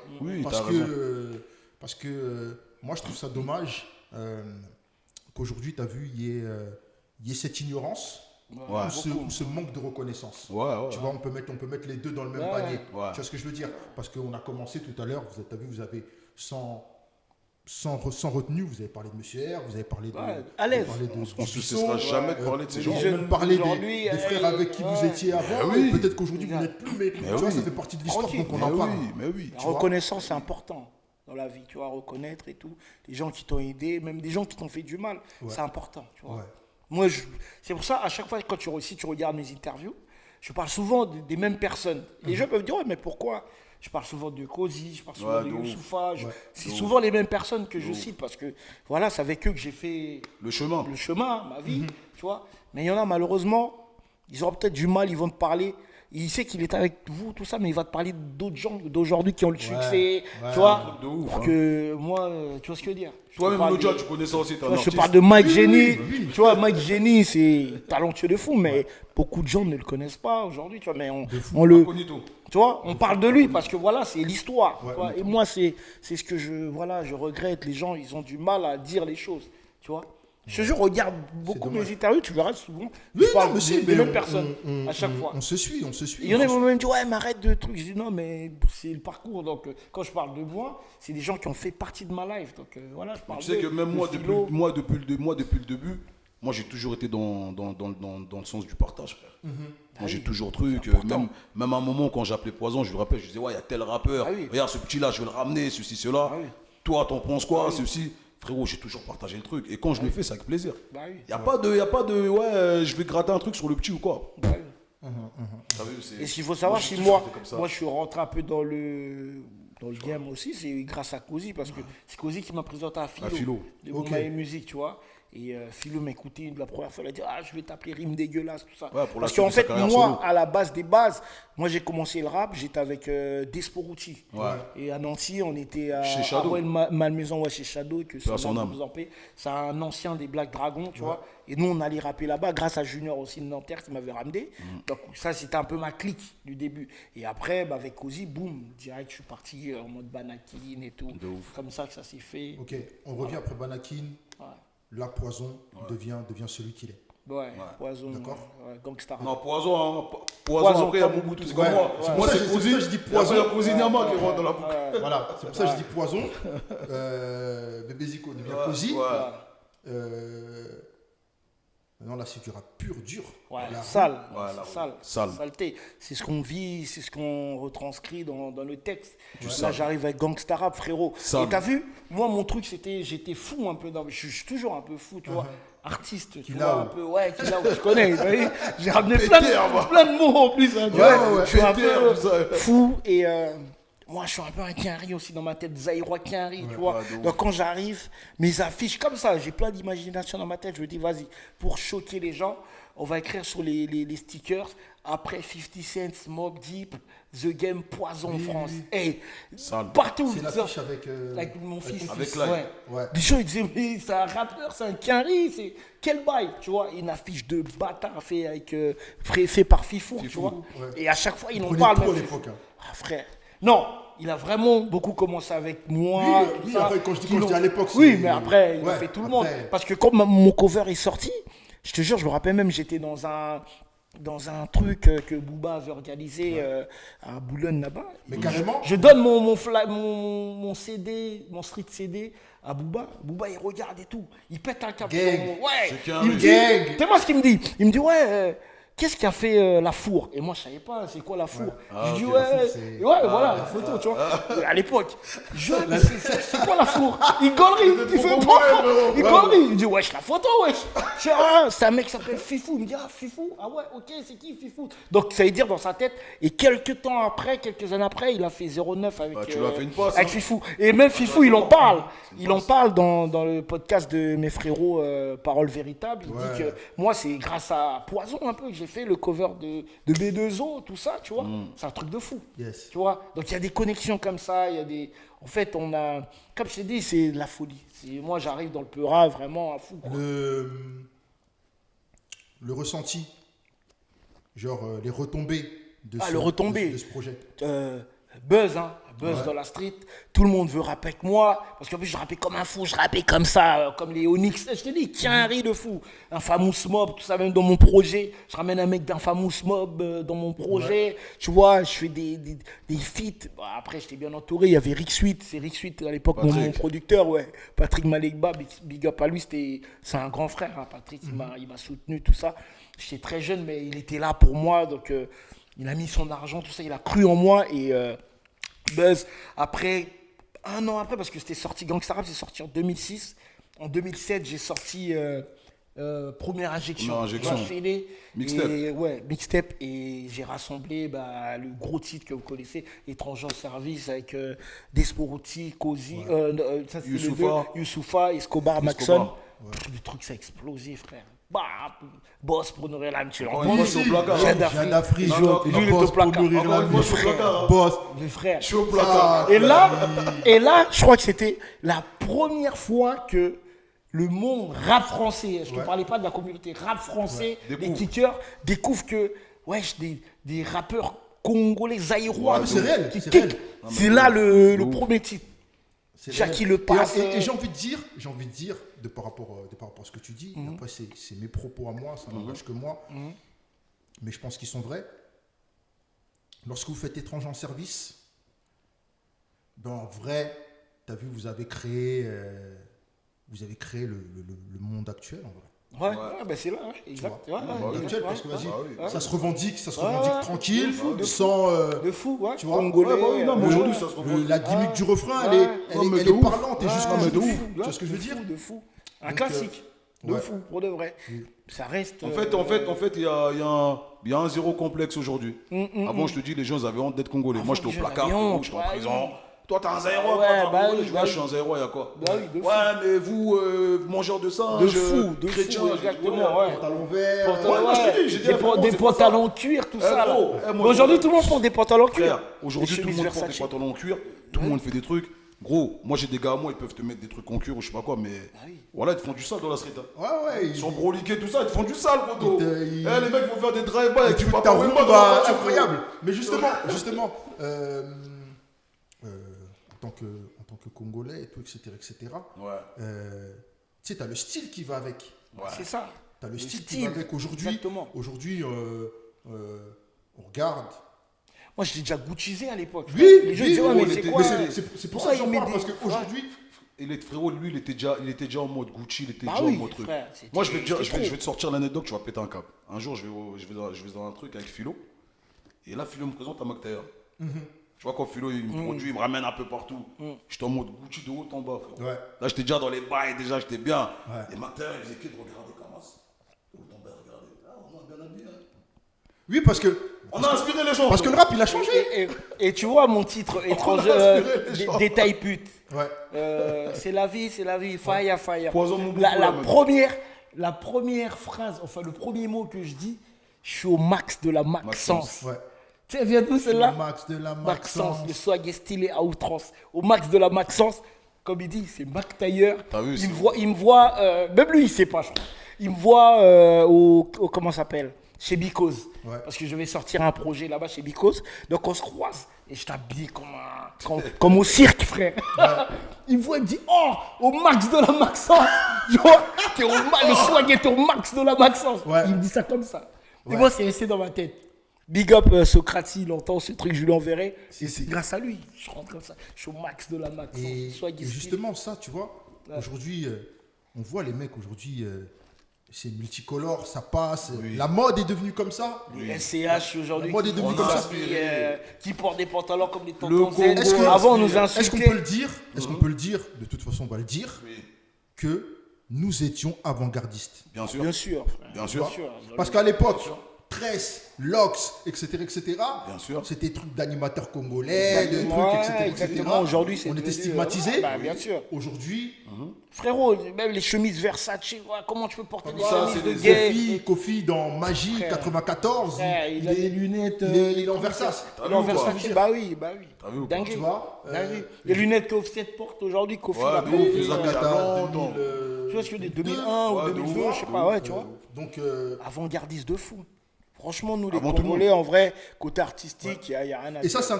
Parce que moi, je trouve ça dommage qu'aujourd'hui, t'as vu, il y ait cette ignorance ce manque de reconnaissance. Tu vois, on peut mettre les deux dans le même panier. Tu vois ce que je veux dire? Parce qu'on a commencé tout à l'heure, vous avez sans retenue, vous avez parlé de Monsieur R, vous avez parlé de... à l'aise. On ne se cessera jamais de parler de ces gens. Vous avez même parlé des frères avec qui vous étiez avant. Peut-être qu'aujourd'hui, vous n'êtes plus, mais tu vois, ça fait partie de l'histoire, donc on en parle. La reconnaissance, c'est important dans la vie, tu vois, reconnaître et tout. Les gens qui t'ont aidé, même des gens qui t'ont fait du mal, c'est important, tu vois. Moi, c'est pour ça, à chaque fois, si tu regardes mes interviews, je parle souvent des mêmes personnes. Les gens peuvent dire, mais pourquoi? Je parle souvent de Kosi, je parle souvent de Youssoufa. C'est souvent les mêmes personnes que je cite parce que voilà, c'est avec eux que j'ai fait le chemin, ma vie, tu vois. Mais il y en a malheureusement, ils auront peut-être du mal, ils vont te parler. Il sait qu'il est avec vous, tout ça, mais il va te parler d'autres gens d'aujourd'hui qui ont le succès, tu vois. De ouf, que moi, tu vois ce que je veux dire. Toi-même, Nodia, tu connais ça aussi, t'es un artiste. Je parle de Mike Jenny. Tu vois, Mike Jenny, c'est talentueux de fou, mais beaucoup de gens ne le connaissent pas aujourd'hui, tu vois. Mais on le. Tu vois, on parle de lui parce que voilà, c'est l'histoire. Et moi, c'est ce que je regrette. Les gens, ils ont du mal à dire les choses, tu vois. Je te jure, regarde beaucoup mes interviews, tu verras souvent. Je parle des mêmes personnes à chaque fois. On se suit. Il y en a qui vont même dire, ouais, mais arrête de trucs. Je dis, non, mais c'est le parcours. Donc, quand je parle de moi, c'est des gens qui ont fait partie de ma life. Donc, voilà, je parle de. Tu sais que même moi, depuis le début, moi, j'ai toujours été dans le sens du partage, frère. Moi, j'ai toujours même à un moment, quand j'appelais Poison, je me rappelle, je disais, ouais, il y a tel rappeur. Regarde, ce petit-là, je vais le ramener, ceci, cela. Toi, t'en penses quoi, ceci? Frérot, j'ai toujours partagé le truc. Et quand je le fais, c'est avec plaisir. Il n'y a pas de, ouais, je vais gratter un truc sur le petit ou quoi. Et s'il faut savoir, si moi, je suis rentré un peu dans le game aussi, c'est grâce à Kosi, parce que c'est Kosi qui m'a présenté à Philo. De mon musique, tu vois. Et Philo m'a écouté la première fois, il a dit, je vais t'appeler Rime dégueulasse, tout ça. Parce qu'en fait, moi, à la base des bases, moi j'ai commencé le rap, j'étais avec Desporucci. Et à Nancy, on était à Malmaison, chez Shadow, que c'est un ancien des Black Dragons, tu vois. Et nous, on allait rapper là-bas, grâce à Junior aussi de Nanterre qui m'avait ramené. Donc ça, c'était un peu ma clique du début. Et après, avec Kosi, boum, direct, je suis parti en mode Banakin et tout. Comme ça que ça s'est fait. Ok, on revient après Banakin. Là, Poison devient celui qu'il est. Poison. D'accord. Gangsta. Non, Poison après, il y a Mobutu. C'est comme moi. Moi, c'est Kosi. Je dis Poison. Il y a Kosi Nyama qui rentre dans la boucle. Voilà, c'est pour ça que je dis Poison. Bébé Zico devient Kosi. Maintenant, là, c'est du rap pur, dur. Saleté. C'est ce qu'on vit, c'est ce qu'on retranscrit dans le texte. Là, j'arrive avec Gangsta Rap, frérot. Et t'as vu, moi, mon truc, j'étais fou un peu. Je suis toujours un peu fou, tu vois. Artiste, tu vois, un peu, tu connais. J'ai ramené plein de mots en plus. Je suis un peu fou. Et moi, je suis un peu un Quinry aussi dans ma tête, Zaïrois Quinry, tu vois. Donc, quand j'arrive, mes affiches comme ça, j'ai plein d'imagination dans ma tête. Je me dis, vas-y, pour choquer les gens, on va écrire sur les stickers. Après 50 Cent, Mobb Deep, The Game, Poison France. Hey, partout. C'est l'affiche avec mon fils. Avec Live. Des gens, ils disaient, mais c'est un rappeur, c'est un Quinry, c'est quel bail, tu vois. Une affiche de bâtard fait par Fifou, tu vois. Et à chaque fois, ils en parlent. À l'époque. Frère. Non, il a vraiment beaucoup commencé avec moi. Oui, après, quand je dis à l'époque, oui, mais après, il a fait tout le monde. Parce que quand mon cover est sorti, je te jure, je me rappelle même, j'étais dans un truc que Booba avait organisé à Boulogne là-bas. Mais carrément. Je donne mon CD, mon street CD à Booba. Booba, il regarde et tout. Il pète un câble. Il me dit, t'es moi ce qu'il me dit. Il me dit, qu'est-ce qui a fait la four? Et moi, je savais pas, c'est quoi la four? Je dis, voilà, la photo, tu vois. À l'époque, c'est quoi la four? Il gaulerie, il fait pas. Il gaulerie. Il dit, wesh, la photo, wesh. Je dis, c'est un mec qui s'appelle Fifou. Il me dit, Fifou, ok, c'est qui Fifou? Donc, ça veut dire dans sa tête. Et quelques années après, il a fait 09 avec Fifou. Et même Fifou, il en parle. Il en parle dans le podcast de mes frérots Paroles Véritables. Il dit que moi, c'est grâce à Poison un peu que j'ai fait le cover de B2O, tout ça, tu vois. C'est un truc de fou. Tu vois. Donc il y a des connexions comme ça, en fait, on a, comme je t'ai dit, c'est de la folie. Moi, j'arrive dans le Peura vraiment à fou, quoi. Le ressenti, genre les retombées de ce projet. Buzz, hein. buzz dans la street. Tout le monde veut rapper avec moi. Parce qu'en plus, je rappais comme un fou. Je rappais comme ça, comme les Onyx. Je te dis, tiens, riz de fou. Infamous Mob, tout ça, même dans mon projet. Je ramène un mec d'Infamous Mob dans mon projet. Tu vois, je fais des feats. Bon, après, j'étais bien entouré. Il y avait Rick Sweet. C'est Rick Sweet à l'époque, mon producteur. Ouais. Patrick Malekba, big up à lui. C'est un grand frère. Hein. Patrick, il m'a soutenu, tout ça. J'étais très jeune, mais il était là pour moi. Donc, il a mis son argent, tout ça. Il a cru en moi. Et buzz. Après, un an après, parce que c'était sorti, Gangsta Rap, c'est sorti en 2006. En 2007, j'ai sorti Première Injection. Mixtape. Ouais, mixtape. Et j'ai rassemblé le gros titre que vous connaissez, Étranger en service, avec Desporuti, Cozy, Youssoufa, Escobar, Maxon. Ouais. Le truc, ça a explosé, frère. Bah, boss pour nourrir l'âme, tu l'entends. Jeanne d'Afrique, lui, il est au placard. Boss. Le frère. Je suis au placard. Et là, je crois que c'était la première fois que le monde rap français, je ne te parlais pas de la communauté rap français, les kickers, découvrent que, des rappeurs congolais, zaïrois, c'est réel. C'est là le premier titre. Jackie le passe. Et j'ai envie de dire, de par rapport à ce que tu dis, après c'est mes propos à moi, ça n'engage que moi, mais je pense qu'ils sont vrais. Lorsque vous faites Étranger en service, en vrai, tu as vu, vous avez créé le monde actuel en vrai. Ouais, c'est là, exact. Actuel, parce que ça se revendique tranquille, sans. De fou, ouais. Tu vois, congolais. Aujourd'hui, ça se revendique. La gimmick du refrain, elle est parlante et jusqu'au bout. Tu vois ce que je veux dire? De fou. Un classique. De fou, pour de vrai. Ça reste. En fait, il y a un zéro complexe aujourd'hui. Avant, je te dis, les gens avaient honte d'être congolais. Moi, j'étais au placard, j'étais en prison. Toi, t'as un zaïrois, je suis un zaïrois, il y a quoi? Mais vous, mangeurs de sang, de fou, exactement, ouais. Pantalons verts, des pantalons cuir, tout ça. Aujourd'hui, tout le monde porte des pantalons cuir. Aujourd'hui, tout le monde porte des pantalons cuir, tout le monde fait des trucs. Gros, moi j'ai des gars à moi, ils peuvent te mettre des trucs en cuir ou je sais pas quoi, mais voilà, ils te font du sale dans la street. Ils sont broliqués, tout ça, ils te font du sale, poteau. Les mecs vont faire des drive-by avec du pantalon incroyable. Mais justement, en tant que Congolais et tout, etc. Tu sais, t'as le style qui va avec. C'est ça. T'as le style qui va avec aujourd'hui. On regarde. Moi, j'étais déjà Guccisé à l'époque. Oui, les gens disaient, mais c'est quoi? C'est pour ça que j'en parle, parce qu'aujourd'hui. Et les frérots, lui, il était déjà en mode Gucci, il était déjà en mode truc. Moi, je vais te sortir l'anecdote, tu vas péter un câble. Un jour, je vais dans un truc avec Philo. Et là, Philo me présente à Mokhtar. Tu vois, quand Philo, il me produit, il me ramène un peu partout. J'étais en mode Gucci de haut en bas, frère. Là, j'étais déjà dans les bails, j'étais bien. Et Mokhtar, il faisait que de regarder comment ça. De haut en bas, regardez. Là, on est bien habillé. Oui, parce que. On a inspiré les gens. Parce que le rap, il a changé. Et tu vois mon titre étranger, détail pute. C'est la vie, fire. La première phrase, enfin le premier mot que je dis, je suis au max de la Maxence. Tu sais, viens d'où celle-là? Max de la Maxence, le swag est stylé à outrance. Au max de la Maxence, comme il dit, c'est Mac Tailleur. Il me voit, même lui, il sait pas, je crois. Il me voit au comment ça s'appelle? Chez Because. Parce que je vais sortir un projet là-bas chez Because. Donc on se croise et je t'habille comme au cirque, frère. Il me voit, il me dit, oh, au max de la Maxence. Tu vois, le swag est au max de la Maxence. Il me dit ça comme ça. Et moi, c'est resté dans ma tête. Big up Socrate, il entend ce truc, je lui enverrai. Et c'est grâce à lui. Je rentre comme ça. Je suis au max de la Maxence. Et justement, ça, tu vois, aujourd'hui, on voit les mecs aujourd'hui. C'est multicolore, ça passe. La mode est devenue comme ça. Les SCH aujourd'hui. La mode est devenue comme ça. Qui portent des pantalons comme des tontons zen. Avant, on nous insultait. Est-ce qu'on peut le dire, de toute façon, on va le dire, que nous étions avant-gardistes. Bien sûr. Bien sûr. Parce qu'à l'époque, Tress, Lox, etc., bien sûr, c'était des trucs d'animateurs congolais, des trucs, etc. Aujourd'hui, on était stigmatisés. Bien sûr. Aujourd'hui, frérot, même les chemises Versace, comment tu peux porter des chemises de gay? Kofi dans Magie 94, il a des lunettes. Il est en Versace. Bah oui. Dingue. Tu vois les lunettes que Offset porte aujourd'hui, Kofi l'a Tu vois ce que des 2001 ou 2002, je sais pas, tu vois. Donc avant-gardiste de fou. Franchement, nous, les Avant tout le Congolais, en vrai, côté artistique, il n'y a rien à dire. Et ça, c'est un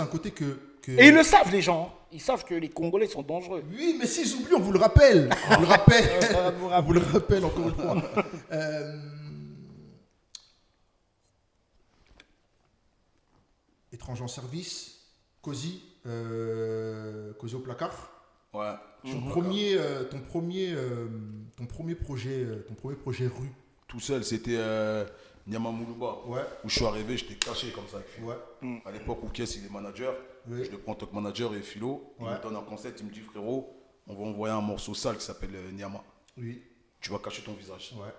côté que... Et ils le savent, les gens. Ils savent que les Congolais sont dangereux. Oui, mais s'ils oublient, on vous le rappelle. On vous le rappelle. On vous le rappelle encore une fois. Étranger en service, Cozy au placard. Ouais. Ton premier projet rue. Tout seul, c'était Nyamamoulouba. Ouais. Où je suis arrivé, j'étais caché comme ça. Ouais. À l'époque où Kies il est manager, Oui. je le prends en tant que manager et Philo. Il Ouais. me donne un concept, il me dit frérot, on va envoyer un morceau sale qui s'appelle Nyama. Oui. Tu vas cacher ton visage. Ouais.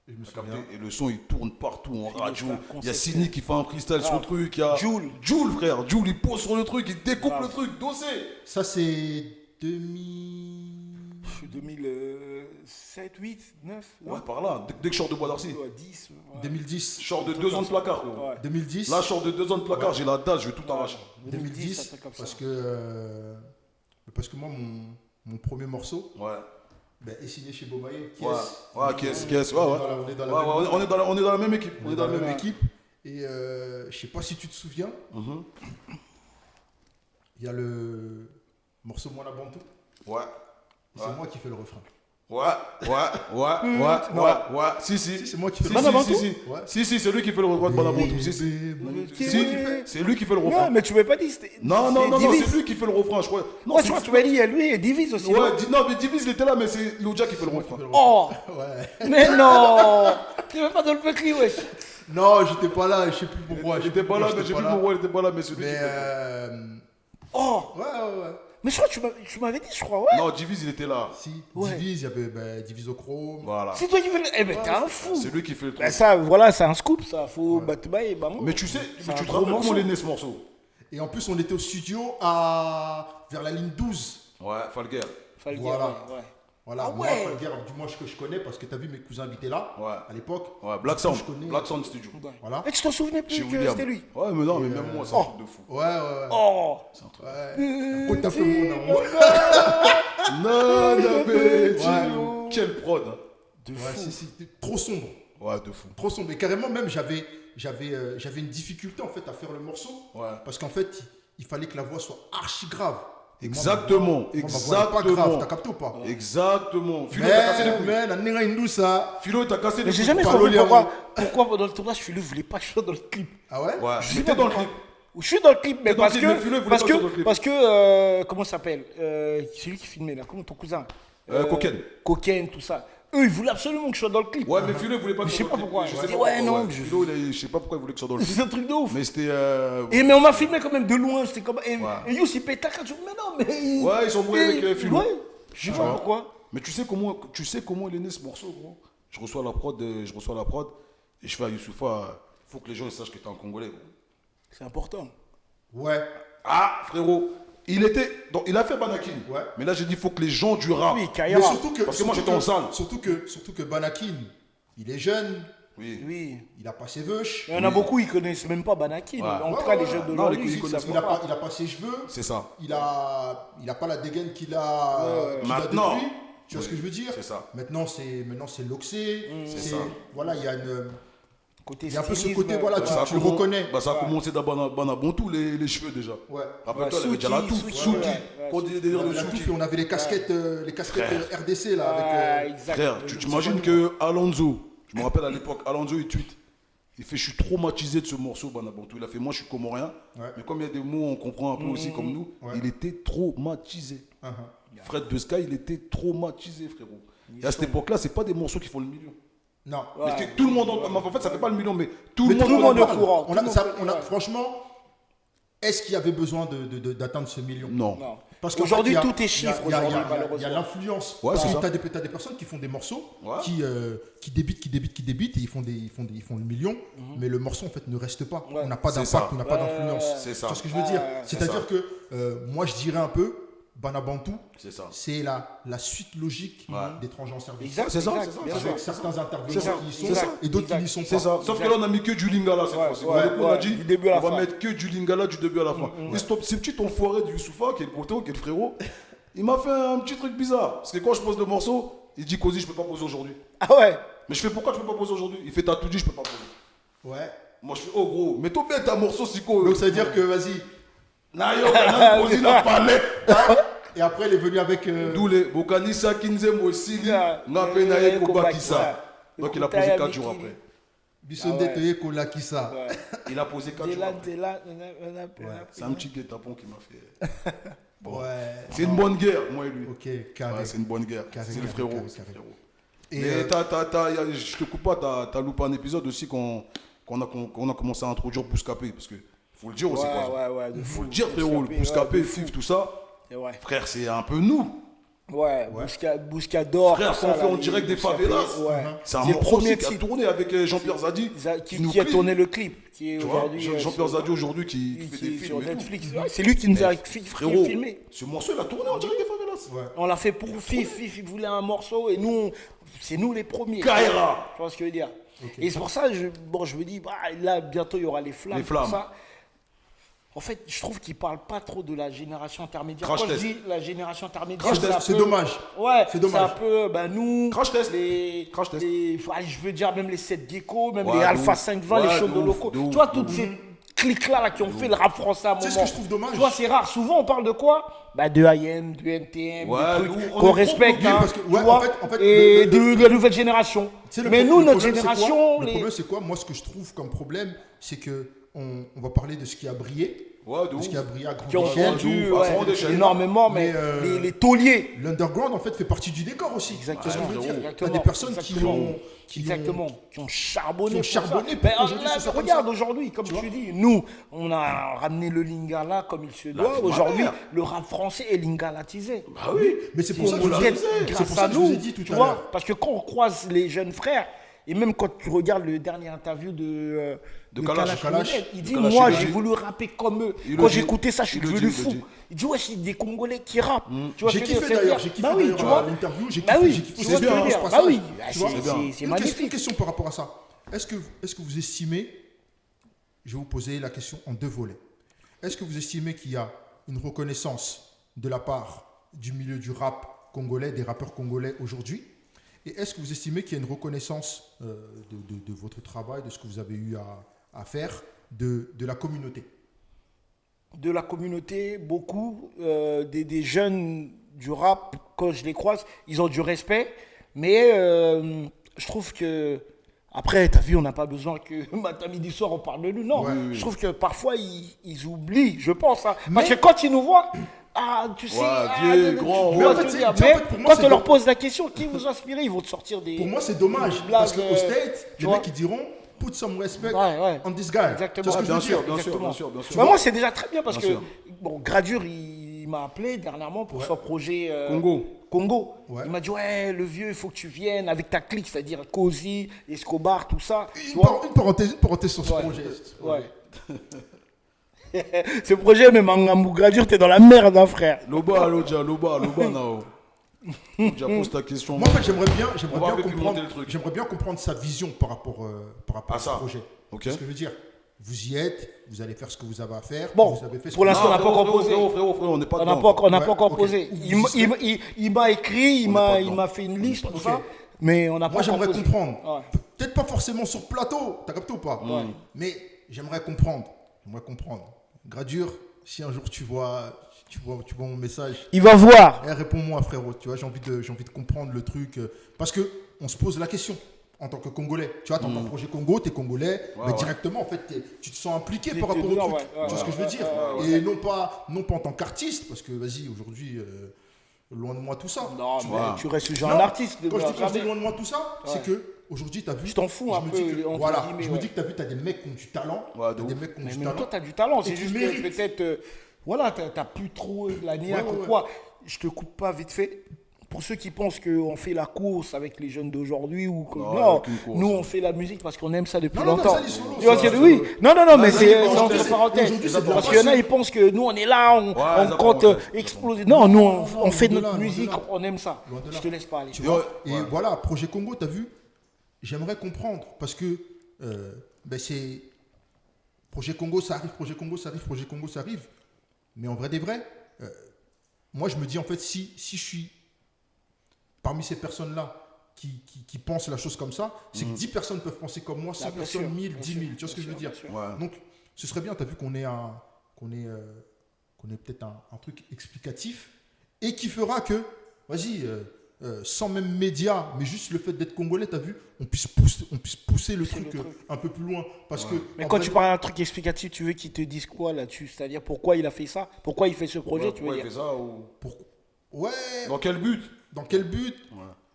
Je me T'as capté. souviens. Et le son il tourne partout en radio. fait un Il y a concept. Sini qui fait un freestyle sur le truc. Il y a Joule, frère. Joule il pose sur le truc, il découpe le truc, dossé. Ça, c'est 2007, 8, 9, Ouais, par là. Dès que je sors de Bois d'Arcy. 10. 2010. Je sors de 2 ans de placard, gros. Ouais. 2010. Là, je sors de 2 ans de placard, j'ai la date, je vais tout arracher. 2010. Parce que moi, mon premier morceau Ouais. est signé chez Bomaye. Ouais, Kies. Ouais. On est dans la même- On est dans la même équipe. On est dans la même équipe. Et je sais pas si tu te souviens, Mhm. il y a le morceau Mwana Bantou. Ouais. Et c'est moi qui fais le refrain. Ouais. Si. C'est moi qui fais Si, le si, refrain. si. Ouais. Si, c'est lui qui fait le refrain de Banabontou. Si, c'est lui qui fait le refrain. Non, mais tu m'avais pas dit. Non, c'est lui qui fait le refrain, je crois. Non, Ouais, tu m'as dit, lui, il divise aussi. Ouais, non, mais Divise, il était là, mais c'est Loja qui fait le refrain. Oh, Ouais. mais non. Tu veux pas dans le petit, wesh. Non, j'étais pas là, je sais plus pourquoi. Il était pas là, mais j'ai plus pourquoi il était pas là, mais c'est lui qui Mais fait. Oh, ouais. mais je crois que tu m'avais dit, je crois, ouais. Non, Divise, il était là. Si, Ouais. Divise, il y avait Divise au chrome. Voilà. C'est toi qui fais le. Eh ben, t'es un fou. C'est lui qui fait le Bah, truc. ça, voilà, c'est un scoop, ça. Faut battre et bah, Mais tu sais, C'est tu un te gros rappelles morceau. comment il est né ce morceau? Et en plus, on était au studio vers la ligne 12. Ouais, Falguer. Fallait le Voilà. dire, ouais. Voilà, Ah moi, ouais. Falguer, du moins que je connais, parce que tu as vu mes cousins habitaient là, Ouais. à l'époque. Ouais, Black Sound. Je connais. Black Sound Studio. Voilà. Et tu t'en souvenais plus Chez que William. c'était lui. Ouais, mais non, mais même moi, c'est un truc de fou. Ouais. Oh, C'est un truc. Ouais. Pourquoi t'as fait mon amour? Non, mais Ouais. quelle prod. Hein. de Ouais, fou. c'était trop sombre. Ouais, de fou. Trop sombre. Et carrément, même, j'avais une difficulté, en fait, à faire le morceau. Ouais. Parce qu'en fait, il fallait que la voix soit archi grave. Et moi, Exactement, ma voix est pas grave, t'as capté ou pas? Exactement. Philo, t'as cassé les couilles. Mais la nena indou, ça. Philo, t'as cassé les Mais couilles. j'ai jamais Parole compris Léon. pourquoi dans le tournage, Philo voulait pas que je sois dans le clip. Ah ouais? Ouais, Je sais j'étais pas dans le pourquoi. clip. Je suis dans le clip, mais T'es dans le parce clip, mais Philo, il que, voulait parce pas que tu sois dans le clip. comment ça s'appelle celui qui filmait là, comment ton cousin Coquenne. Coquenne, tout ça. Eux, ils voulaient absolument que je sois dans le clip. Ouais, mais Philo, il voulait pas que Je tu sais sois pas dans le pourquoi. clip. Je dis, ouais, non, je- Philo, je sais pas pourquoi il voulait que je sois dans le clip. C'est un truc de ouf. Mais c'était. Mais on m'a filmé quand même de loin, j'étais comme. Et Ouais. Youss, il pète à 4 jours, mais non, mais. Ouais, ils sont brouillés avec Philo. Ouais, je sais pas pourquoi. Mais tu sais comment il est né ce morceau, gros? Je reçois la prod et je fais à Youssoufa, faut que les gens ils sachent que t'es un Congolais, gros. C'est important. Ouais. Ah, frérot, il a fait Banakin. Ouais. Mais là, j'ai dit, faut que les gens du rap. Oui, Mais Kayra. Parce que moi, j'étais en salle. Surtout que Banakin, il est jeune, Oui. Oui. il a pas ses veuches. Il y en a beaucoup, ils connaissent même pas Banakin. Ouais. En tout Ouais, cas, ouais, les jeunes ouais. de Non, les l'aujourd'hui, couilles, ils savent Il a pas ses cheveux. C'est ça. Il a pas la dégaine qu'il a Maintenant. depuis. Tu vois ce que je veux dire? C'est ça. Maintenant c'est loxé. C'est ça. Voilà, il y a Côté il y a un peu ce stylisme, côté, voilà, Ça a tu le commen- reconnais. Bah, ça a commencé dans Banabontou, les cheveux déjà. Ouais. Rappelle-toi, il y avait déjà Souki, la touffe, Souki, Souki. ouais, Quand il y a des délires de La touffe, Souki. et on avait les casquettes RDC là avec. Ah, exact. Frère, tu t'imagines que Alonso, je me rappelle à l'époque, Alonso il tweet. Il fait, je suis traumatisé de ce morceau, Banabontou. Il a fait, moi je suis comorien. Ouais. Mais comme il y a des mots, on comprend un peu aussi comme nous. Ouais. Il était traumatisé. Uh-huh. Fred de Sky, il était traumatisé, frérot. Et à cette époque-là, c'est pas des morceaux qui font le million. Non. Parce que tout le monde, en fait, ça fait pas le million, mais tout Mais le monde. tout le monde en est parle. au courant. Franchement, est-ce qu'il y avait besoin d'atteindre ce million? Non. Non. Parce qu'en Aujourd'hui, fait, il y a- tout est chiffre, il y a- aujourd'hui, il y a- Il y a malheureusement. l'influence. Ouais, c'est ça. T'as des personnes qui font des morceaux Ouais. qui débitent et ils font le million, mais le morceau en fait ne reste pas. Ouais. On n'a pas C'est d'impact, ça. on n'a pas d'influence. C'est ça. Tu vois ce que je veux dire? c'est C'est-à-dire que moi je dirais un peu, Banabantou, C'est ça. c'est la suite logique Ouais. d'étrangers en service. Exact, C'est ça, exact, c'est ça, bien c'est sûr. Avec certains C'est intervenants ça, qui y c'est sont ça. et d'autres qui Exact. n'y sont C'est pas. ça. Sauf que là, on a mis que du lingala cette Ouais, fois-ci. ouais, On a ouais. dit, Du début à la on va fin. mettre que du lingala du début à la fin. Et ce petit enfoiré du Youssoufa, qui est le poteau, qui est le frérot, il m'a fait un petit truc bizarre. Parce que quand je pose le morceau, il dit, Kozi, je peux pas poser aujourd'hui. Ah ouais. Mais je fais, pourquoi tu peux pas poser aujourd'hui? Il fait, t'as tout dit, je peux pas poser. Ouais. Moi, je fais, oh gros, mets-toi bien ta morceau, Siko. Donc ça veut dire que, vas-y. Nayo, on a posé la palette. Et après, il est venu avec. D'où les Bokanisa, Kinze, Mossili, Napenaye, Kobakisa. Donc il a posé 4 jours après. Bissonde Toye Kolakisa. Il a posé 4 jours après. C'est un petit guet-apens qui m'a fait. Bon. Ouais. C'est une bonne guerre, moi et lui. Ok, carré. Ouais, c'est une bonne guerre. C'est le frérot. Et mais je te coupe pas, t'as loupé un épisode aussi qu'on a commencé à introduire Bouscapé. Parce que faut le dire aussi. Ouais, faut le dire, frérot. Le Bouscapé, Fif, tout ça. Ouais. Frère, c'est un peu nous. Ouais, Bouscador. Frère, ça, on fait en direct des favelas. Ouais. C'est un morceau qui a tourné avec Jean-Pierre Zadi. Qui a tourné le clip. Qui est aujourd'hui. Jean-Pierre Zadi aujourd'hui qui fait des films. Sur Netflix. C'est lui qui nous a filmé. Ce morceau, il a tourné en direct des favelas. Ouais. On l'a fait pour Fif. Fif, il voulait un morceau et nous, c'est nous les premiers. Kaira. Tu vois ce que je veux dire. Et c'est pour ça que je me dis, là, bientôt, il y aura les flammes. Les flammes. Tout ça. En fait, je trouve qu'il ne parle pas trop de la génération intermédiaire. Crash Quand test. je dis la génération intermédiaire, c'est dommage. Ouais, c'est dommage. un peu, nous, Crash test. Crash test. Je veux dire, même les 7 Gecko, même ouais, les Alpha 520, les shows de locaux. Tu vois, toutes ces clics-là qui ont fait le rap français à un moment. C'est ce que je trouve dommage. Tu vois, c'est rare. Souvent, on parle de quoi? De IM, du NTM, ouais, des trucs qu'on respecte. Hein, parce que, ouais, en fait, et de la nouvelle génération. Mais nous, notre génération... Le problème, c'est quoi? Moi, ce que je trouve comme problème, c'est qu'on va parler de ce qui a brillé. Ouais, de ce qui a brillé à qui ont vendu énormément, mais les tauliers. L'underground, en fait, fait partie du décor aussi. Exactement. Il y a des personnes qui ont charbonné. Regarde aujourd'hui, comme tu dis, nous, on a ramené le lingala comme il se doit. Aujourd'hui, le rap français est lingalatisé. Bah oui, mais c'est pour ça que je vous ai dit tout à l'heure. Parce que quand on croise les jeunes frères, et même quand tu regardes le dernier interview de Kalash, il dit moi j'ai voulu rapper comme eux. Quand j'écoutais ça, je suis devenu fou. Il dit ouais, c'est des Congolais qui rappent. J'ai kiffé d'ailleurs, l'interview, j'ai kiffé. C'est bien, bah oui, c'est magnifique. Une question par rapport à ça. Est-ce que vous estimez, je vais vous poser la question en 2 volets. Est-ce que vous estimez qu'il y a une reconnaissance de la part du milieu du rap congolais, des rappeurs congolais aujourd'hui? Et est-ce que vous estimez qu'il y a une reconnaissance de votre travail, de ce que vous avez eu à faire, de la communauté? De la communauté, beaucoup. Des jeunes du rap, quand je les croise, ils ont du respect. Mais je trouve que... Après, t'as vu, on n'a pas besoin que matin, midi, soir, on parle de nous. Non, je trouve que parfois, ils oublient, je pense. Hein. Parce que quand ils nous voient... tu sais, vieux, grand. Quand tu leur poses la question, qui vous inspire, ils vont te sortir des. Pour moi, c'est dommage. Parce qu'au States, les mecs, ils diront put some respect on this guy. Exactement. Bien sûr. Moi, c'est déjà très bien parce que Gradure, il m'a appelé dernièrement pour son projet Congo. Ouais. Il m'a dit ouais, le vieux, il faut que tu viennes avec ta clique, c'est-à-dire Cozy, Escobar, tout ça. Une parenthèse sur ce projet. Ouais. Ce projet, même en Gradure, t'es dans la merde, hein, frère. Loba, Nao. Déjà, pose ta question. Moi, en fait, j'aimerais bien comprendre sa vision par rapport à ce projet. Okay. Ce que je veux dire, vous y êtes, vous allez faire ce que vous avez à faire. Bon, vous avez fait pour l'instant, on n'a pas encore posé. Frérot, on n'est pas on n'a pas encore posé. Il m'a écrit, il m'a fait une liste, tout ça. Mais on n'a pas encore posé. Moi, j'aimerais comprendre. Ouais. Peut-être pas forcément sur plateau, t'as capté ou pas? Mais j'aimerais comprendre. Gradure, si un jour tu vois mon message, il va voir. Réponds-moi, frérot. Tu vois, j'ai envie de comprendre le truc parce que on se pose la question en tant que Congolais. Tu vois, dans ton projet Congo, t'es Congolais, mais directement, en fait, tu te sens impliqué par rapport au truc. Tu vois ce que je veux dire? Et non pas en tant qu'artiste, parce que vas-y, aujourd'hui, loin de moi tout ça. Non, tu restes genre un artiste. Quand je dis loin de moi tout ça, c'est que aujourd'hui, t'as vu. Je t'en fous un peu. Je me dis que t'as des mecs qui ont du talent. Mais toi, t'as du talent. C'est juste que peut-être. Voilà, t'as plus trop la niaque ou quoi. Je te coupe pas vite fait. Pour ceux qui pensent qu'on fait la course avec les jeunes d'aujourd'hui ou que... Non, nous on fait la musique parce qu'on aime ça depuis longtemps. Oui, non, mais c'est entre parenthèses. Parce qu'il y en a, ils pensent que nous on est là, on compte exploser. Non, nous on fait notre musique, on aime ça. Je te laisse parler. Et voilà, projet Congo, t'as vu? J'aimerais comprendre parce que c'est projet Congo, ça arrive. Mais en vrai des vrais, moi je me dis en fait si je suis parmi ces personnes-là qui pensent la chose comme ça, c'est que 10 personnes peuvent penser comme moi, 100 personnes, 1000, 10 000. Tu vois ce que je veux dire? Donc, ce serait bien, tu as vu qu'on ait peut-être un truc explicatif et qui fera que, vas-y, sans même médias, mais juste le fait d'être congolais, tu as vu, on puisse pousser le truc un peu plus loin. Parce que, mais quand tu parles d'un truc explicatif, tu veux qu'ils te disent quoi là-dessus? C'est-à-dire pourquoi il a fait ça? Pourquoi il fait ce projet? Pourquoi il fait ça ou... Ouais. Dans quel but?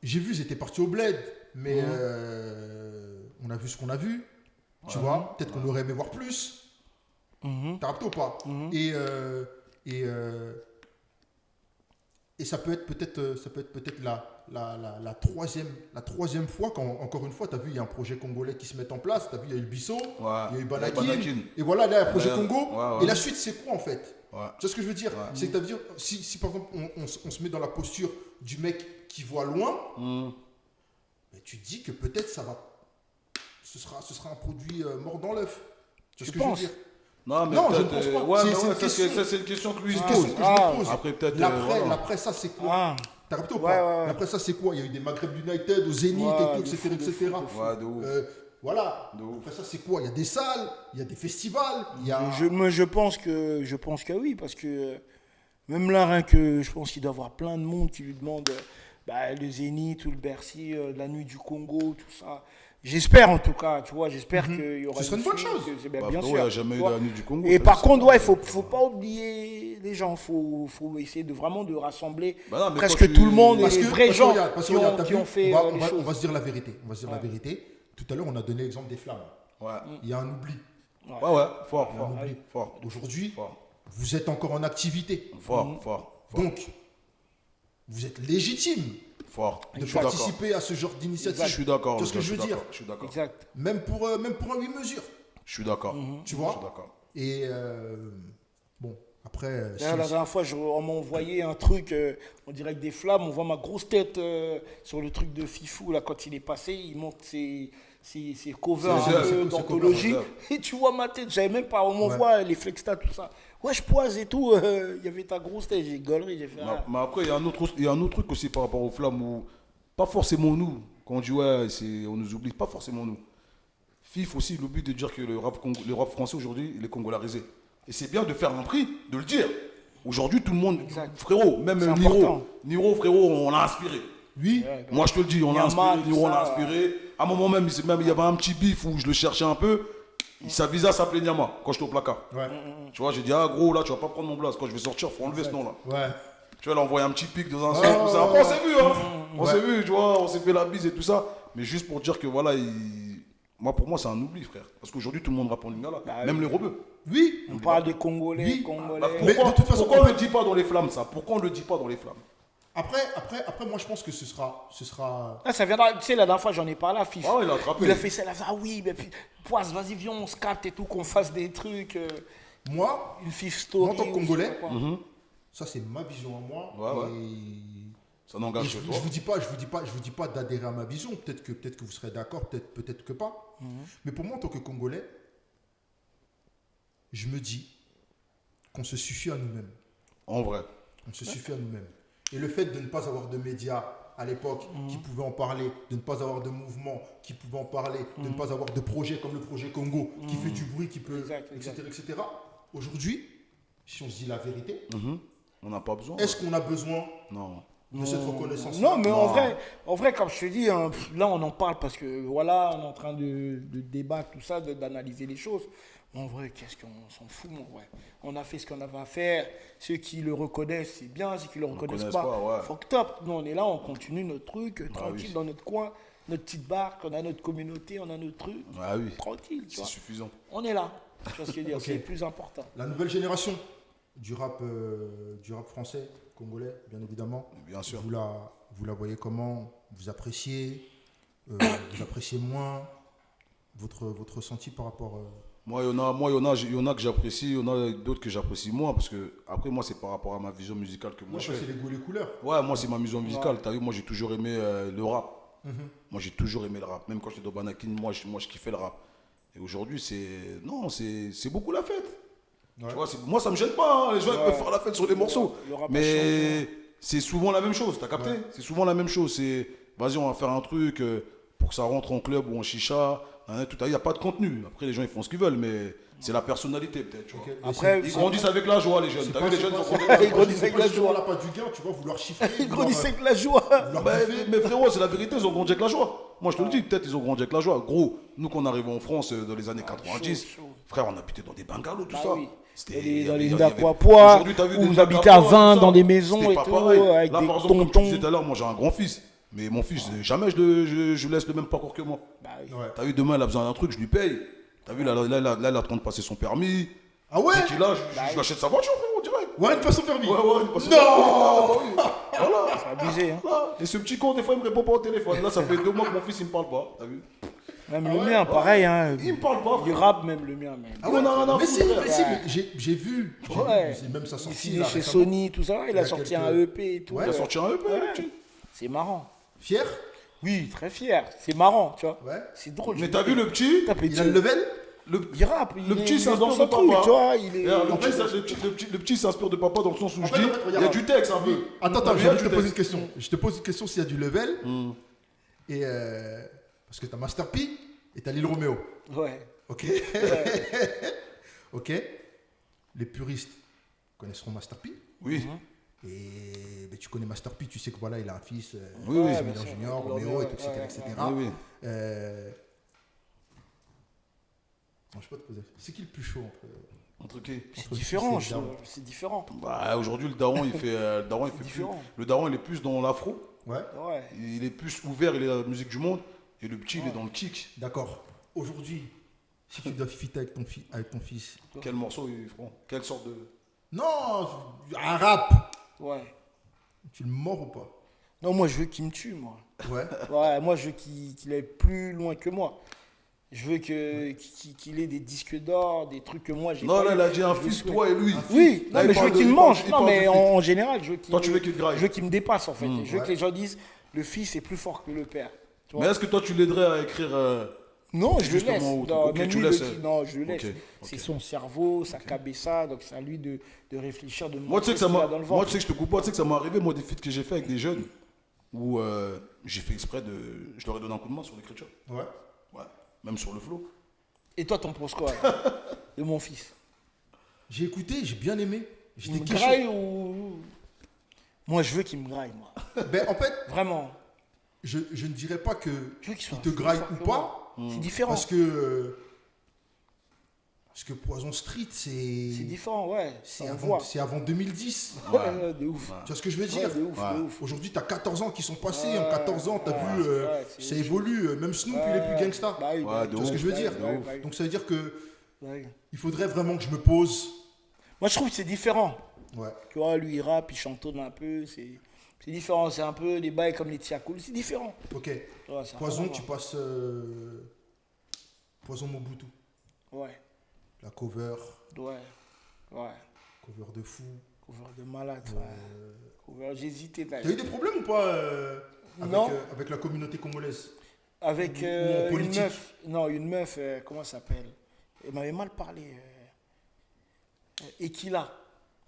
J'ai vu, ils étaient partis au bled, mais on a vu ce qu'on a vu. Tu vois, peut-être qu'on aurait aimé voir plus. T'as rapté ou pas? Et ça peut être peut-être la troisième fois encore une fois, tu as vu, il y a un projet congolais qui se met en place. Tu as vu, il y a eu Bissot, il y a eu Banakin. Et voilà, là, il y a un projet Congo. Et la suite, c'est quoi en fait? Tu vois ce que je veux dire? C'est que si par exemple, on se met dans la posture du mec qui voit loin, mais tu te dis que peut-être ce sera un produit mort dans l'œuf. Tu vois ce que je veux dire? Non, je ne pense pas. Ouais, c'est une question que lui se pose. Après, peut-être. L'après, ça, c'est quoi? T'as capté ou pas? L'après, ça, c'est quoi? Il y a eu des Maghreb United, au Zénith, etc. Voilà. Après, ça, c'est quoi? Il y a des salles, il y a des festivals. Je pense que oui, parce que même là, rien que je pense qu'il doit y avoir plein de monde qui lui demande le Zénith ou le Bercy, la nuit du Congo, tout ça. J'espère en tout cas, tu vois, j'espère qu'il y aura. Ce serait une bonne chose. Bien sûr. Il n'y a jamais eu la nuit du Congo. Et par contre, il faut pas oublier les gens. Faut essayer de vraiment de rassembler presque tout le monde et les vrais gens qui ont fait les choses. On va se dire la vérité. Tout à l'heure, on a donné l'exemple des flammes. Il y a un oubli. Fort. Aujourd'hui, vous êtes encore en activité. Fort. Donc, vous êtes légitime. De participer à ce genre d'initiative. Je suis d'accord. Tu vois ce que je veux dire? Je suis d'accord. Exact. Même pour un 8 mesures. Je suis d'accord. Tu vois? Je suis d'accord. Et bon, après. La dernière fois, on m'a envoyé un truc, on dirait que des flammes. On voit ma grosse tête sur le truc de Fifou là quand il est passé. Il monte ses covers d'anthologie. Et tu vois ma tête. J'avais même pas. On m'envoie les flextas, tout ça. Ouais, je poise et tout. Il y avait ta grosse tête. J'ai gaulerie. J'ai fait. Mais après, il y a un autre truc aussi par rapport aux flammes où pas forcément nous. Quand on dit on nous oublie, pas forcément nous. FIF aussi, le but de dire que le rap français aujourd'hui, il est congolarisé. Et c'est bien de faire un prix, de le dire. Aujourd'hui, tout le monde, frérot, même Niro, frérot, on l'a inspiré. Oui. Moi, je te le dis, on l'a inspiré. Niro, on l'a inspiré. À un moment même, il y avait un petit bif où je le cherchais un peu. Sa visa s'appelait Nyama quand j'étais au placard. Tu vois, j'ai dit, gros, là, tu vas pas prendre mon blase. Quand je vais sortir, faut enlever ce nom-là. Tu vois, il a envoyé un petit pic dans un son, tout ça. Après, on s'est vu, On s'est vu, tu vois, on s'est fait la bise et tout ça. Mais juste pour dire que voilà, pour moi, c'est un oubli, frère. Parce qu'aujourd'hui, tout le monde rappe en lingala. Même les rebeux. Oui. On parle des Congolais. Mais de toute façon, pourquoi on ne le dit pas dans les flammes, ça? Pourquoi on ne le dit pas dans les flammes? Après, moi, je pense que ce sera... ça viendra, tu sais, la dernière fois, j'en ai parlé à Fif. Il a attrapé. Il a fait ça, il a fait, oui, mais puis, Poise, vas-y, viens, on se capte et tout, qu'on fasse des trucs. Moi, une Fif story. en tant que Congolais, ça, c'est ma vision à moi. Ça n'engage que toi. Je vous dis pas d'adhérer à ma vision. Peut-être que vous serez d'accord, peut-être que pas. Mais pour moi, en tant que Congolais, je me dis qu'on se suffit à nous-mêmes. En vrai. On se suffit à nous-mêmes. Et le fait de ne pas avoir de médias à l'époque qui pouvaient en parler, de ne pas avoir de mouvement qui pouvait en parler, de ne pas avoir de projet comme le projet Congo qui fait du bruit, qui peut, etc. Aujourd'hui, si on se dit la vérité, on n'a pas besoin. Est-ce qu'on a besoin de cette reconnaissance? Non, mais en vrai, comme je te dis, là on en parle parce que voilà, on est en train de débattre tout ça, d'analyser les choses. En vrai, qu'est-ce qu'on s'en fout, mon vrai. On a fait ce qu'on avait à faire. Ceux qui le reconnaissent, c'est bien. Ceux qui le reconnaissent pas, fuck top. Nous, on est là, on continue notre truc, tranquille dans notre coin, notre petite barque, on a notre communauté, on a notre truc. Tranquille, tu vois. C'est suffisant. On est là. Tu vois ce que je veux dire, c'est le plus important. La nouvelle génération du rap français, congolais, bien évidemment. Bien sûr. Vous la voyez comment? Vous appréciez moins votre ressenti par rapport... Moi, il y en a que j'apprécie, il y en a d'autres que j'apprécie moins, parce que, après, moi, c'est par rapport à ma vision musicale que moi je fais. C'est les goûts et les couleurs. Ouais, moi, c'est ma vision musicale. T'as vu, moi, j'ai toujours aimé le rap. Moi, j'ai toujours aimé le rap. Même quand j'étais au Banakin, moi, je kiffais le rap. Et aujourd'hui, c'est beaucoup la fête. Tu vois, moi, ça me gêne pas. Les gens ils peuvent faire la fête sur les morceaux. Mais c'est souvent la même chose, t'as capté? C'est souvent la même chose. vas-y, on va faire un truc pour que ça rentre en club ou en chicha. Il n'y a pas de contenu. Après, les gens, ils font ce qu'ils veulent, mais c'est la personnalité, peut-être. Tu vois. Après, ils grandissent avec la joie, les jeunes. T'as vu, les jeunes, ils grandissent avec la joie. Là, pas du gain, tu vois, vouloir chiffrer. Ils grandissent avec la joie. Mais frérot, c'est la vérité, ils ont grandi avec la joie. Moi, je te le dis, peut-être ils ont grandi avec la joie. Gros, nous, qu'on arrive en France dans les années 90, frère, on habitait dans des bungalows, tout ça. Oui. C'était Dans les Ndakwapwa, où vous habitez à 20 dans des maisons et tout, avec là, des par exemple, comme tu tontons. disais tout à l'heure, moi j'ai un grand-fils. Mais mon fils, jamais je laisse le même parcours que moi. Bah oui. Ouais. T'as vu, demain, il a besoin d'un truc, je lui paye. T'as vu, là, il est en train de passer son permis. Ah ouais? Dès qu'il a, je lui achète sa voiture, frérot, direct. Ouais, il passe son permis. Ouais, il passe son Non. permis. Voilà. C'est abusé, hein. Voilà. Et ce petit con, des fois, il me répond pas au téléphone. Là, ça fait 2 mois que mon fils, il me parle pas. T'as vu? Même le mien, pareil, hein. Il me parle pas. Il rappe même le mien, même. Ah ouais, On a rien à mais foutre, si, frère. mais si, mais j'ai vu. Ouais. C'est même sa Il sortie. signe là, chez récemment. Sony, tout ça. Il a Il y a sorti quelques- un EP et tout. Ouais. Il a sorti un EP, Ouais. le petit. C'est marrant. Fier? Oui, très fier. C'est marrant, tu vois. Ouais. C'est drôle. Mais t'as vu le petit? Il a le level? Il rappe. Le petit, il est s'inspire dans de son truc, papa. tu vois. Il est. Regarde, En fait, le petit s'inspire de papa dans le sens où je fait, dis, en fait, il y a regarde. du texte un peu. Attends, Il y je a vais du te poser une texte. question. Je te pose une question s'il y a du level. Et parce que t'as Master P et t'as Lil Romeo. Ouais. Ok. Ok. Les puristes connaisseront Master P. Oui. Et ben, tu connais Master P, tu sais que voilà, il a un fils, Oui, oui. Similaire Junior, Romeo, et tout, etc. etc. Oui, oui. Non, je peux te poser. C'est qui le plus chaud Entre qui? C'est différent, c'est je trouve. C'est différent. Bah, aujourd'hui, le daron, il fait plus. différent. Le daron, il est plus dans l'afro. Ouais, Ouais. Il est plus ouvert, il est dans la musique du monde. Et le petit, il est dans le kick. d'accord. Aujourd'hui, si tu dois fitter avec ton fils. Quel morceau ils feront? Quelle sorte de. Non, un rap. Ouais. Tu le mords ou pas? Non, moi, je veux qu'il me tue, moi. Ouais. Ouais, moi, je veux qu'il aille plus loin que moi. Je veux qu'il ait des disques d'or, des trucs que moi, j'ai Non, pas là, eu. il a dit un Je veux feat, que- toi et lui. Oui, Là, non, mais je veux qu'il me mange. Non, mais en. en général, je veux qu'il. Toi, tu veux qu'il te graille. Je veux qu'il me dépasse, en fait. Je veux ouais. que les gens disent le fils est plus fort que le père. Tu vois. Mais est-ce que toi, tu l'aiderais à écrire. Non, je le laisse. justement, Non, ok, même tu lui, laisses. non, je le laisse. Ok, C'est son cerveau, sa cabessa, donc c'est à lui de réfléchir, de Moi, tu sais que montrer ça ce qu'il a m'a. dans le Moi, ventre. tu sais que je te coupe pas, tu sais que ça m'est arrivé, moi, des feats que j'ai fait avec des jeunes où j'ai fait exprès de. Je leur ai donné un coup de main sur l'écriture. Ouais. Ouais. Même sur le flow. Et toi, t'en penses quoi de mon fils? J'ai écouté, j'ai bien aimé. Il J'étais me question. graille ou... Moi, je veux qu'il me graille, moi. Ben, en fait, Vraiment. je ne dirais pas que Je veux qu'il soit il te plus graille fort ou que pas. moi. C'est différent. Parce que Poison Street, C'est différent, ouais. c'est On avant, voit. c'est avant 2010. Ouais, ouais, de ouf. Tu vois ce que je veux Ouais, dire? de ouf, de ouf. Aujourd'hui, tu as 14 ans qui sont passés. Ouais, en 14 ans, tu as ouais, vu, c'est vrai, c'est ça ouf. évolue. Même Snoop, il est plus gangsta. Bah oui, bah Ouais, oui. de Tu vois ce que ouf, je veux dire? Ouais, ouais, Donc ça veut dire que ouais. il faudrait vraiment que je me pose. Moi, je trouve que c'est différent. Ouais. Tu vois, lui, il rappe, il chantonne un peu. C'est différent. C'est un peu des bails comme les Tiakoul. C'est différent. Ok. Ouais, ça a rien Poison, à tu voir. passes Poison Mobutu. Ouais, La cover. ouais, ouais. Cover de fou. Couvert de malade, ouais. Couvert, j'hésitais T'as eu d'ailleurs. des problèmes ou pas Non. avec la communauté congolaise? Avec Ou en une politique. meuf. Non, une meuf, comment ça s'appelle? Elle m'avait mal parlé. Ekila.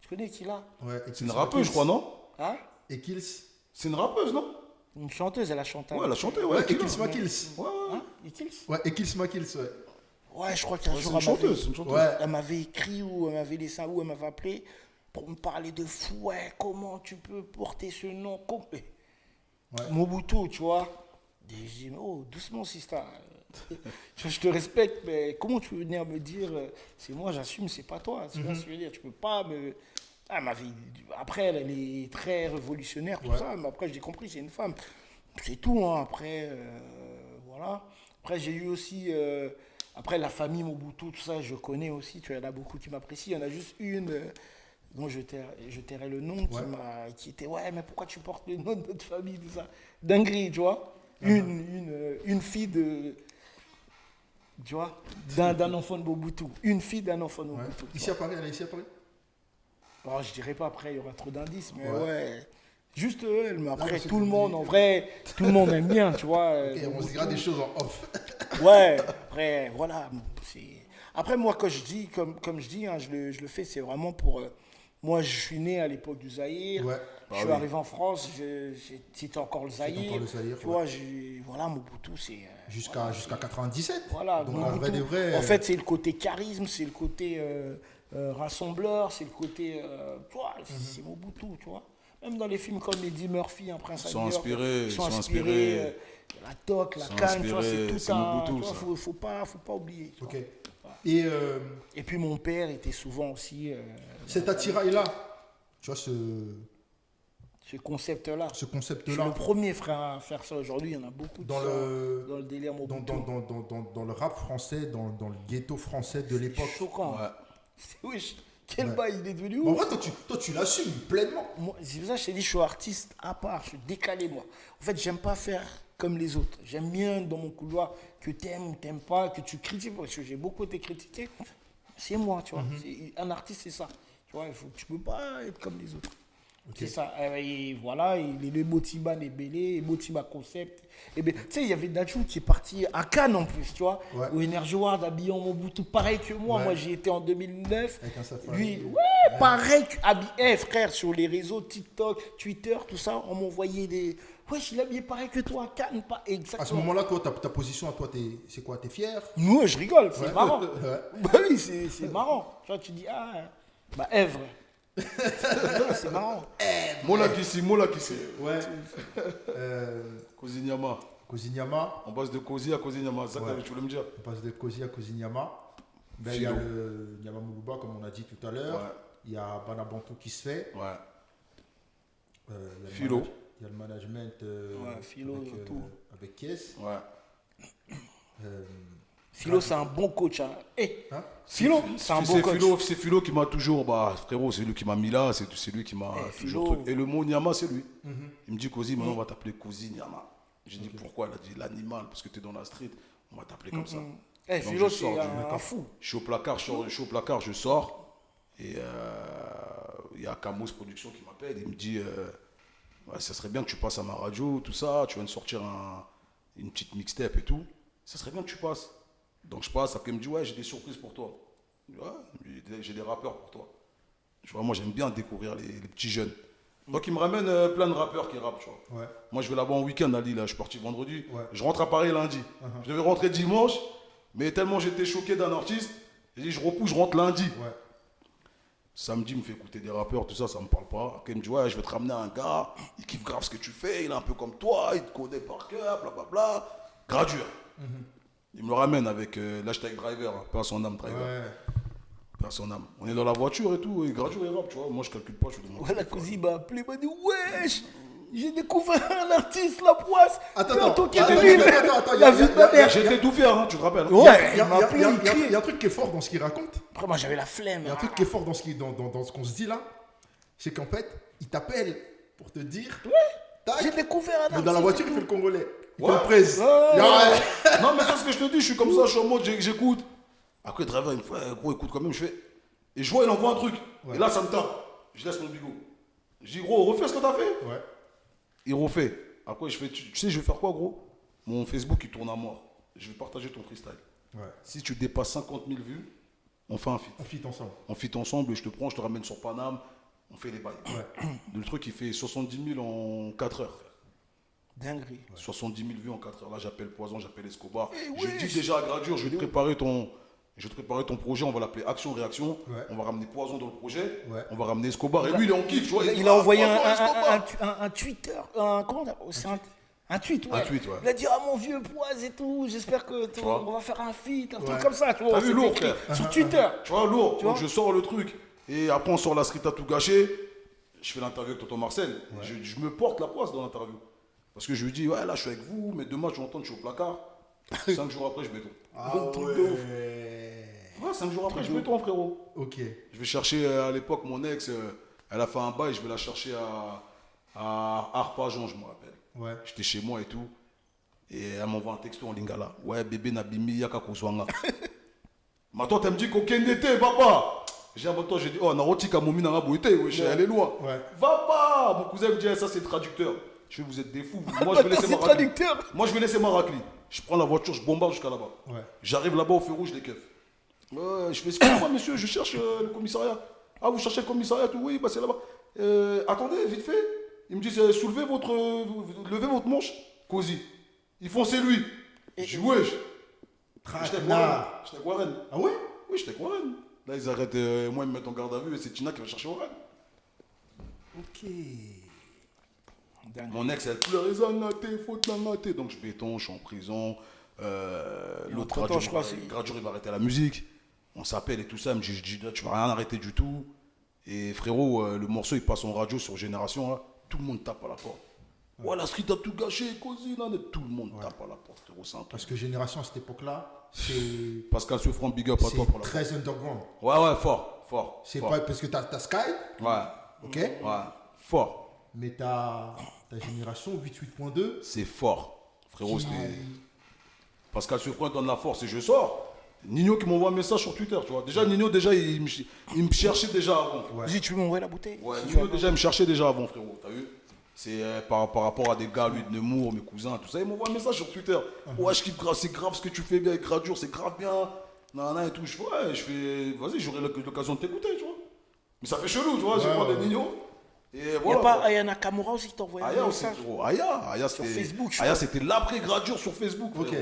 Tu connais Ekila? Ouais. C'est une rappeuse, je crois, non? Hein? Ekils. C'est une rappeuse, non? Une chanteuse, elle a chanté. Ouais, elle a chanté, Ouais, ouais. Ekils Makils. Ouais, ouais. Hein? Ekils? Ouais, Ekils Makils, ouais. Ouais, je crois qu'un C'est jour, une elle m'avait- chanteuse, c'est une chanteuse. Ouais. elle m'avait écrit ou elle m'avait laissé ou elle m'avait appelé pour me parler de fou. Ouais, comment tu peux porter ce nom complet? Ouais. Mobutu, tu vois. Et j'ai dit, oh, doucement, Sista. Je te respecte, mais comment tu veux venir me dire, c'est moi, j'assume, c'est pas toi. C'est ce que je veux dire. Tu peux pas me. Ah, ma vie. Après, elle est très révolutionnaire, tout Ouais. ça. Mais après, j'ai compris, c'est une femme. C'est tout, hein. Après, voilà. Après, j'ai eu aussi. Après, la famille Mobutu, tout ça, je connais aussi. Tu vois, il y en a beaucoup qui m'apprécient. Il y en a juste une dont je tairai le nom Ouais. qui était, ouais, mais pourquoi tu portes le nom de notre famille, tout ça. Dinguerie, tu vois. Une fille de. Tu vois, d'un enfant de Mobutu. Une fille d'un enfant de Ouais. Mobutu. Ici à Paris, elle est ici à Paris? Alors, je dirais pas après, il y aura trop d'indices, mais Ouais. ouais. Juste elle, mais après, mais c'est tout le des- monde, en vrai, tout le monde aime bien, tu vois. Ok, on se dira des choses en off. Ouais, après, voilà. Après, moi, quand je dis, comme je dis, hein, je le fais, c'est vraiment pour Moi, je suis né à l'époque du Zaïre. Ouais. Je suis arrivé en France, c'était encore le Zaïre. Encore le Zaïre, tu vois, voilà, Mobutu, c'est... Jusqu'à 97. Voilà, donc Mobutu, en vrai de vrai. en fait, c'est le côté charisme, c'est le côté rassembleur, c'est le côté... tu vois, c'est Mobutu, tu vois. Même dans les films comme Eddie Murphy, Un Prince à New York, ils sont inspirés. La toque, la canne, tu vois, c'est tout un... Il ne faut pas oublier. Ok. Et puis mon père était souvent aussi... cet attirail-là, tu vois, ce concept-là. Je suis le premier frère à faire ça aujourd'hui. Il y en a beaucoup dans le délire Mobutu. Dans le rap français, dans le ghetto français de l'époque. C'est choquant. Ouais. Quel bail il est devenu ouf. En vrai, toi, tu l'assumes pleinement. C'est pour ça que je t'ai dit, je suis artiste à part. Je suis décalé, moi. En fait, j'aime pas faire comme les autres. J'aime bien dans mon couloir que t'aimes ou t'aimes pas, que tu critiques. Parce que j'ai beaucoup été critiqué. C'est moi, tu vois. Un artiste, c'est ça. Tu vois, tu peux pas être comme les autres. Okay. C'est ça. Et voilà, les Motiba Nebele, Motiba Concept. Et ben, tu sais, il y avait Dachou qui est parti à Cannes en plus, tu vois. Ouais. Où Energy Ward habillé en Mobutu, pareil que moi. Ouais. Moi, j'y étais en 2009. Avec un safari. Lui, pareil que habillé. Frère, sur les réseaux TikTok, Twitter, tout ça, on m'envoyait des. Ouais, je l'ai habillé pareil que toi à Cannes, pas exactement. À ce moment-là, toi, ta position à toi, c'est quoi? T'es fier? Moi, je rigole, c'est marrant. Bah oui, c'est marrant. Tu vois, tu dis, Èvre. C'est marrant. Mola Kissi. Ouais. Kozinyama. On passe de Kozi à Kozinyama, c'est ça que tu voulais me dire. On passe de Kozi à Kozinyama. Ben, il y a le Nyama Muluba, comme on a dit tout à l'heure. Il y a Banabantou qui se fait. Philo. Il y a le management avec Kies. Philo, c'est un bon coach. Philo, c'est un bon coach. C'est Philo qui m'a toujours... frérot, c'est lui qui m'a mis là, c'est lui qui m'a toujours... Et le mot Nyama, c'est lui. Il me dit, Kozi, maintenant on va t'appeler Kozi Nyama. J'ai dit, pourquoi? Il a dit, l'animal, parce que tu es dans la street, on va t'appeler comme ça. Philo, c'est un fou. Je suis au placard, je sors, et il y a Camus Production qui m'appelle, il me dit, ça serait bien que tu passes à ma radio, tout ça, tu viens de sortir une petite mixtape et tout, ça serait bien que tu passes. Donc je passe, après il me dit, ouais, j'ai des surprises pour toi. J'ai des rappeurs pour toi. Tu vois, moi j'aime bien découvrir les petits jeunes. Donc il me ramène plein de rappeurs qui rappent, tu vois. Moi je vais là-bas en week-end à Lille, là. Je suis parti vendredi, je rentre à Paris lundi. Je devais rentrer dimanche, mais tellement j'étais choqué d'un artiste, j'ai dit je repousse, je rentre lundi. Samedi, il me fait écouter des rappeurs, tout ça, ça me parle pas. Après il me dit, ouais, je vais te ramener un gars, il kiffe grave ce que tu fais, il est un peu comme toi, il te connaît par cœur, blablabla. Gradure. Il me le ramène avec l'hashtag driver, hein, pas son âme driver. Pas son âme. On est dans la voiture et tout, et Gradure et rap, tu vois. Moi je calcule pas, je suis de mon la cousine m'a appelé, m'a dit, wesh, j'ai découvert un artiste, La Poisse. Attends, j'étais tout faire, hein, tu te rappelles. Il y a un truc qui est fort dans ce qu'il raconte. Après, moi j'avais la flemme. Il y a un truc qui est fort dans ce qu'on se dit là, c'est qu'en fait, il t'appelle pour te dire. J'ai découvert un artiste. Mais dans la voiture, il fait le congolais. Il fait le presse. Non, mais c'est ce que je te dis, je suis comme ça, je suis en mode, j'écoute. Après, le driver, il me fait, gros, écoute quand même, je fais. Et je vois, il envoie un truc. Et là, ça me tape. Je laisse mon bigot. Je dis, gros, refais ce que t'as fait. Il refait. Après, je fais, tu sais, je vais faire quoi, gros? Mon Facebook, il tourne à mort. Je vais partager ton freestyle. Si tu dépasses 50 000 vues, on fait un feat. On feat ensemble et je te prends, je te ramène sur Paname. On fait les bails. Le truc, il fait 70 000 en 4 heures. Dinguerie. 70 000 vues en 4 heures. Là, j'appelle Poison, j'appelle Escobar. Je dis déjà à Gradure, je vais te préparer ton projet. On va l'appeler Action-Réaction. On va ramener Poison dans le projet. On va ramener Escobar. Et lui, il est en kiff. Tu vois, il a envoyé un Twitter. Comment c'est un tweet, Il a dit, mon vieux Poise et tout, j'espère que on va faire un feat, un truc comme ça. Tu vois, vu lourd, sur Twitter. Tu vois, lourd. Donc, je sors le truc. Et après, on sort la street à tout gâcher. Je fais l'interview avec Tonton Marcel. Je me porte la poisse dans l'interview. Parce que je lui dis, ouais, là, je suis avec vous, mais demain, je m'entends, je suis au placard. 5 jours après, je béton. Truc de ouf. 5 jours après, je béton, frérot. Ok. Je vais chercher, à l'époque, mon ex, elle a fait un bail, je vais la chercher à Arpajon, je me rappelle. J'étais chez moi et tout. Et elle m'envoie un texto en lingala. Ouais, bébé Nabimi, yaka kozwanga. Ma tante, elle me dit, qu'aucun été, papa. J'ai dit, oh, Narotika Moumi n'a pas bouité, elle est loin. Va pas. Mon cousin me dit, ça c'est traducteur. Je fais, vous êtes des fous. Moi, je vais laisser ma raclie. Je vais laisser ma raclie. Je prends la voiture, je bombarde jusqu'à là-bas. J'arrive là-bas au feu rouge, les keufs. Je fais, excusez-moi, monsieur, je cherche le commissariat. Ah, vous cherchez le commissariat, tout, oui, bah c'est là-bas. Attendez, vite fait. Ils me disent, levez votre manche, Cozy. Ils font, c'est lui. Je dis, wesh. J'étais avec Warren. Ah ouais? Oui, j'étais avec Warren. Là, ils arrêtent, moi, ils me mettent en garde à vue et c'est Tina qui va chercher Warren. Ok. Mon ex, elle pleure, ils ont noté, faute d'un noté. Donc je béton, je suis en prison. L'autre Gradure, il va arrêter la musique. On s'appelle et tout ça. Il me dit, tu vas rien arrêter du tout. Et frérot, le morceau, il passe en radio sur Génération. Là. Tout le monde tape à la porte. Ouais, la street a tout gâché, Cozy. Tout le monde tape à la porte, frérot. C'est un truc. Parce que Génération à cette époque-là, c'est. Pascal Souffrant, big up à toi pour la. Très underground. Ouais, fort. C'est pas parce que t'as Sky. Ouais. Ok. Ouais, fort. Mais ta Génération 88.2. C'est fort. Frérot, c'était. Pascal Souffrant donne la force et je sors. Nino qui m'envoie un message sur Twitter, tu vois. Déjà, Nino, il me cherchait déjà avant. Ouais. Dis, tu m'envoies la bouteille? Ouais, Nino, déjà, il me cherchait déjà avant, frérot. T'as vu? C'est par rapport à des gars, lui, de Nemours, mes cousins, tout ça. Il m'envoie un message sur Twitter. Ouais, je kiffe grave, c'est grave ce que tu fais bien avec Gradure, c'est grave bien. Nan, et tout. Je fais, vas-y, j'aurai l'occasion de t'écouter, tu vois. Mais ça fait chelou, tu vois, j'ai pas de Nino. Et voilà. Il n'y a pas Aya Nakamura aussi qui t'a envoyé un message? Aya, sur Facebook. Aya, c'était l'après-Gradure sur Facebook, frérot. Ok.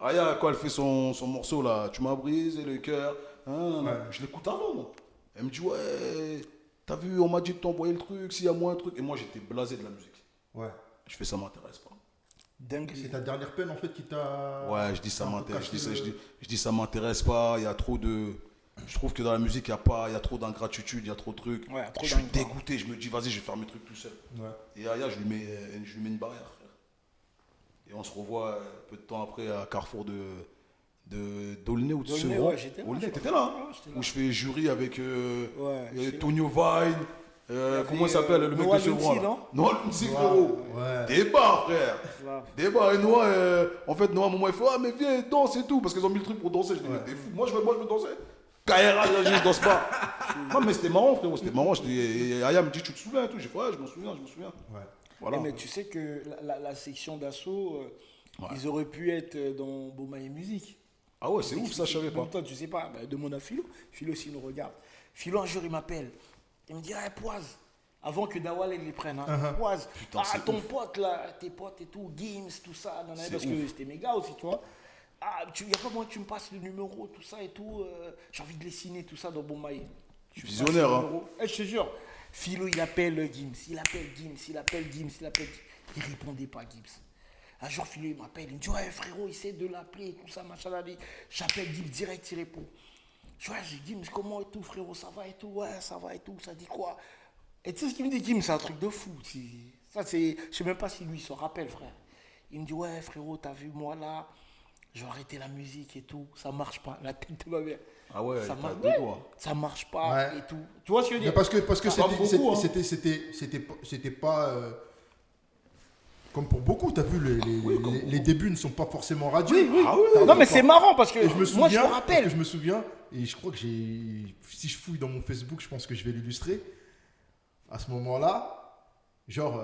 Aya, quand elle fait son morceau là, tu m'as brisé le cœur. Je l'écoute avant, moi. Elle me dit, ouais, t'as vu, on m'a dit de t'envoyer le truc, s'il y a moins un truc. Et moi, j'étais blasé de la musique. Ouais. Je fais, ça m'intéresse pas. Dingue. C'est ta dernière peine en fait qui t'a. Ouais, je dis, ça m'intéresse. Je dis, ça m'intéresse pas. Il y a trop de. Je trouve que dans la musique, il y a trop d'ingratitude, il y a trop de trucs. Ouais, je suis dégoûté. Je me dis, vas-y, je vais faire mes trucs tout seul. Ouais. Et Aya, je lui mets une barrière. Et on se revoit peu de temps après à Carrefour d'Aulnay ou de Sevran. Aulnay, t'étais là, hein, où je fais jury avec Tonio Vine. Comment il s'appelle le mec de Sevran? Noah Lunzi, frérot. Débat, frère. Débat. Et Noah, en fait, Noah, à un moment, il fait, ah, mais viens, danse et tout. Parce qu'ils ont mis le truc pour danser. Je dis, mais t'es fou. Moi, je veux danser. KRA, je danse pas. Non, mais c'était marrant, frérot. C'était marrant. Et Aya me dit, tu te souviens et tout. J'ai fait, ouais, je m'en souviens. Ouais. Voilà. Mais tu sais que la section d'assaut, ils auraient pu être dans Beaumaille Musique. Ah ouais, c'est ouf, ça, je savais pas. Toi, tu sais pas, demande à Philo. Philo aussi nous regarde. Philo, un jour, il m'appelle. Il me dit, ah, Poise. Avant que Dawal les prenne. Poise. Putain, ton pote, là, tes potes et tout, Gims, tout ça. Parce que c'était méga aussi, tu vois. Ah, il n'y a pas moyen que tu me passes le numéro, tout ça et tout. J'ai envie de les signer, tout ça, dans Beaumaille. Visionnaire, hein. Je te jure. Philo, il appelle Gims. Il répondait pas, Gims. Un jour, Philo, il m'appelle. Il me dit, ouais, frérot, essaie de l'appeler, tout ça, machin. J'appelle Gims, direct, il répond. Je dis, Gims, comment et tout, frérot, ça va et tout? Ouais, ça va et tout, ça dit quoi? Et tu sais ce qu'il me dit, Gims, c'est un truc de fou. Ça, c'est. Je sais même pas si lui, il se rappelle, frère. Il me dit, ouais, frérot, t'as vu, moi, là, je vais arrêter la musique et tout. Ça marche pas, la tête de ma mère. Ah ouais, ça marche pas et tout. Tu vois ce que je veux dire? Parce que c'était pas comme pour beaucoup. T'as vu, les débuts ne sont pas forcément radio. Oui. Ah oui. Non mais c'est marrant parce que moi je me rappelle. Parce que je me souviens et je crois que si je fouille dans mon Facebook, je pense que je vais l'illustrer. À ce moment-là, genre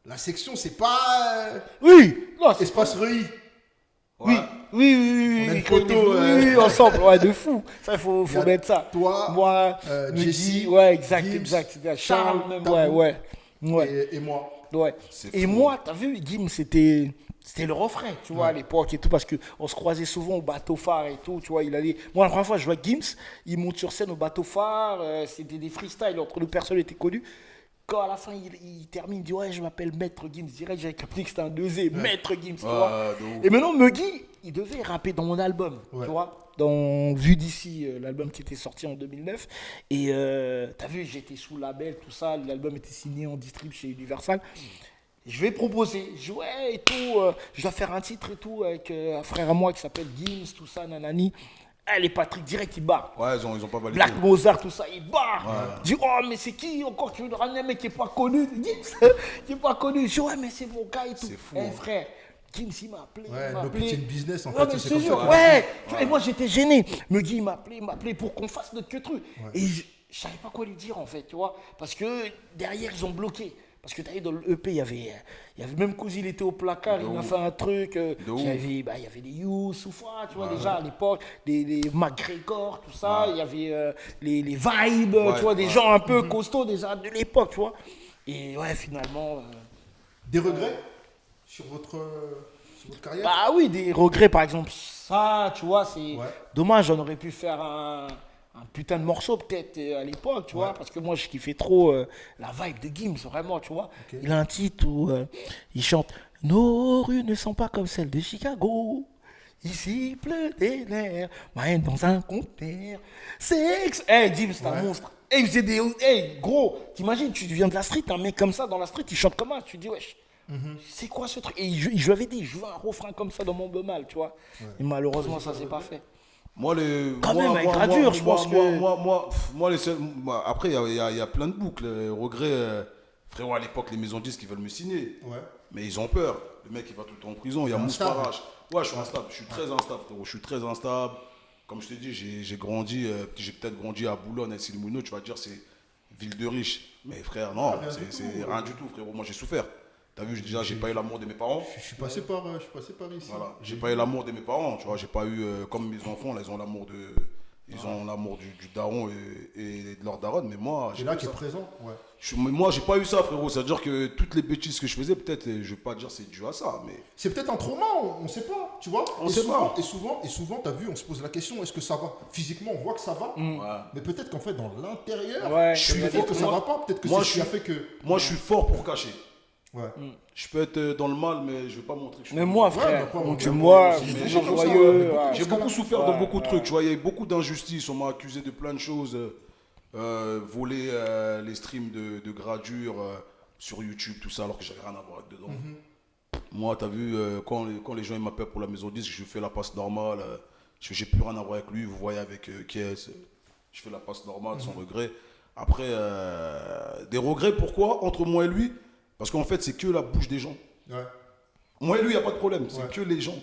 la section c'est pas Espace Reuilly. Ouais. Oui. On a une photo. Oui, ensemble, de fou. Ça, il faut mettre ça. Toi, moi, Jessie, ouais, exact. Charles, même, ouais. Et moi. Ouais. Et moi, t'as vu, Gims, c'était le refrain, tu vois, à l'époque et tout, parce qu'on se croisait souvent au bateau phare et tout, tu vois, il allait... Moi, la première fois, je jouais Gims, il monte sur scène au bateau phare, c'était des freestyles, entre deux personnes étaient connues. Quand à la fin il termine, il dit ouais, je m'appelle Maître Gims. Direct, j'avais capté que c'était un 2E, Maître Gims, tu vois. Et maintenant, Muggy, il devait rapper dans mon album, tu vois, dans Vue d'ici, l'album qui était sorti en 2009. Et t'as vu, j'étais sous label, tout ça, l'album était signé en distrib chez Universal. Je vais proposer, et tout, je dois faire un titre et tout avec un frère à moi qui s'appelle Gims, tout ça, nanani. Les Patrick, direct, il barre. Ouais, ils ont pas validé. Black Mozart, tout ça, il barre. Ouais. Dit, oh, mais c'est qui encore tu veux ramener un mec qui n'est pas connu? Gims, qui n'est pas connu. Je dis, ouais, mais c'est mon gars et tout. C'est fou. Frère, Gims, il m'a appelé. Ouais, donc c'est une business en fait. C'est comme ça. Ouais. Et moi, j'étais gêné. Me dit, il m'a appelé pour qu'on fasse notre truc. Ouais. Et je savais pas quoi lui dire, en fait, tu vois. Parce que derrière, ils ont bloqué. Parce que tu vu dans le EP, il y avait même Cousy, il était au placard, il m'a fait un truc. Il y avait les Youssoufa, tu vois, déjà à l'époque, les McGregor, tout ça. Il y avait les Vibes, tu vois, des gens un peu costauds déjà de l'époque, tu vois. Et ouais, finalement. Des regrets sur votre carrière? Bah oui, des regrets, par exemple, ça, tu vois, c'est dommage, j'en aurais pu faire un putain de morceau peut-être à l'époque, tu vois, parce que moi je kiffais trop la vibe de Gims, vraiment, tu vois. Il a un titre où il chante « Nos rues ne sont pas comme celles de Chicago, ici pleut des nerfs, ma haine dans un conteneur, sexe... » Hey, Gims, c'est un monstre. Et il faisait des... Hey, gros, t'imagines, tu viens de la street, un mec comme ça dans la street, il chante comme ça, tu te dis, wesh. C'est quoi ce truc? Et je lui avais dit, je veux un refrain comme ça dans mon bemal, tu vois. Et malheureusement, ça s'est pas fait. Moi, je pense que. Après, il y a plein de boucles. Regrets, frérot, à l'époque, les maisons disques, ils veulent me signer. Mais ils ont peur. Le mec, il va tout le temps en prison. Il y a Mousparache. Ouais, je suis instable. Je suis très instable, frérot. Je suis très instable. Comme je t'ai dit, j'ai grandi. J'ai peut-être grandi à Boulogne, à Silmouno. Tu vas dire, c'est ville de riches. Mais frère, non, c'est rien du tout, frérot. Moi, j'ai souffert. T'as vu, déjà, j'ai pas eu l'amour de mes parents. Je suis passé par ici. Voilà, j'ai pas eu l'amour de mes parents, tu vois. J'ai pas eu, comme mes enfants, là, ils ont l'amour du daron et de leur daronne. Mais moi, j'ai là qui est présent, moi, j'ai pas eu ça, frérot. C'est-à-dire que toutes les bêtises que je faisais, peut-être, je vais pas dire c'est dû à ça, mais. C'est peut-être un trauma, on sait pas, tu vois. On sait pas. Et souvent, t'as vu, on se pose la question, est-ce que ça va? Physiquement, on voit que ça va. Mais peut-être qu'en fait, dans l'intérieur, peut-être que ça va pas. Peut-être que c'est ce qui a fait que. Moi, je suis fort pour cacher. Je peux être dans le mal, mais je vais pas montrer que je suis. Mais moi, frère, j'ai beaucoup souffert de beaucoup de trucs. Tu vois, il y a eu beaucoup d'injustices. On m'a accusé de plein de choses. Voler les streams de gradure sur YouTube, tout ça, alors que j'avais rien à voir dedans. Moi, t'as vu, quand les gens ils m'appellent pour la maison 10, je fais la passe normale. J'ai plus rien à voir avec lui. Vous voyez avec Kies, je fais la passe normale sans regret. Après, des regrets, pourquoi entre moi et lui? Parce qu'en fait, c'est que la bouche des gens. Moi et lui, il n'y a pas de problème. C'est que les gens.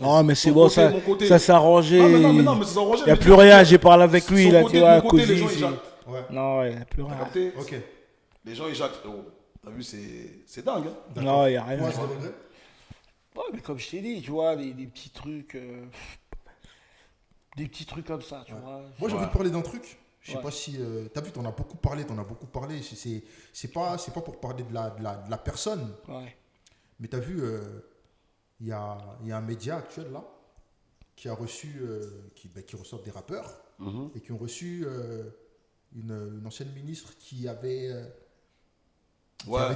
Non, mais c'est bon, ça s'est arrangé. Non, mais ça s'est arrangé. Il n'y a plus rien. J'ai parlé avec lui. Là, tu vois, côté, les gens, ils jactent. Non, il n'y a plus rien. Les gens, ils jactent, frérot. T'as vu, c'est dingue. Hein. Non, il n'y a rien. Moi, c'est regret. Ouais, mais comme je t'ai dit, tu vois, des petits trucs. Des petits trucs comme ça, tu vois. Moi, j'ai envie de parler d'un truc. Je sais pas si t'as vu, t'en as beaucoup parlé. C'est pas pour parler de la personne. Mais t'as vu, il y a un média actuel là qui a reçu, qui reçoit des rappeurs et qui ont reçu une ancienne ministre qui avait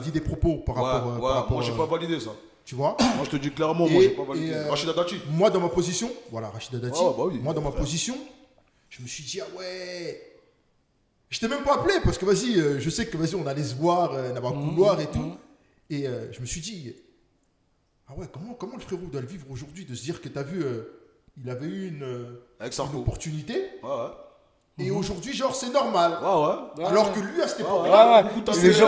dit des propos par rapport. Moi, j'ai pas validé ça. Tu vois? Moi, je te dis clairement, moi, j'ai pas validé. Rachida Dati. Moi, dans ma position, voilà, Rachida Dati. Oui, moi, dans ma position, je me suis dit, ah ouais. Je t'ai même pas appelé parce que vas-y, je sais que vas-y, on allait se voir dans un couloir et tout. Et je me suis dit, ah ouais, comment le frérot doit le vivre aujourd'hui de se dire que t'as vu, il avait eu une opportunité. Et aujourd'hui, genre, c'est normal. Alors que lui, à cette époque-là, les gens,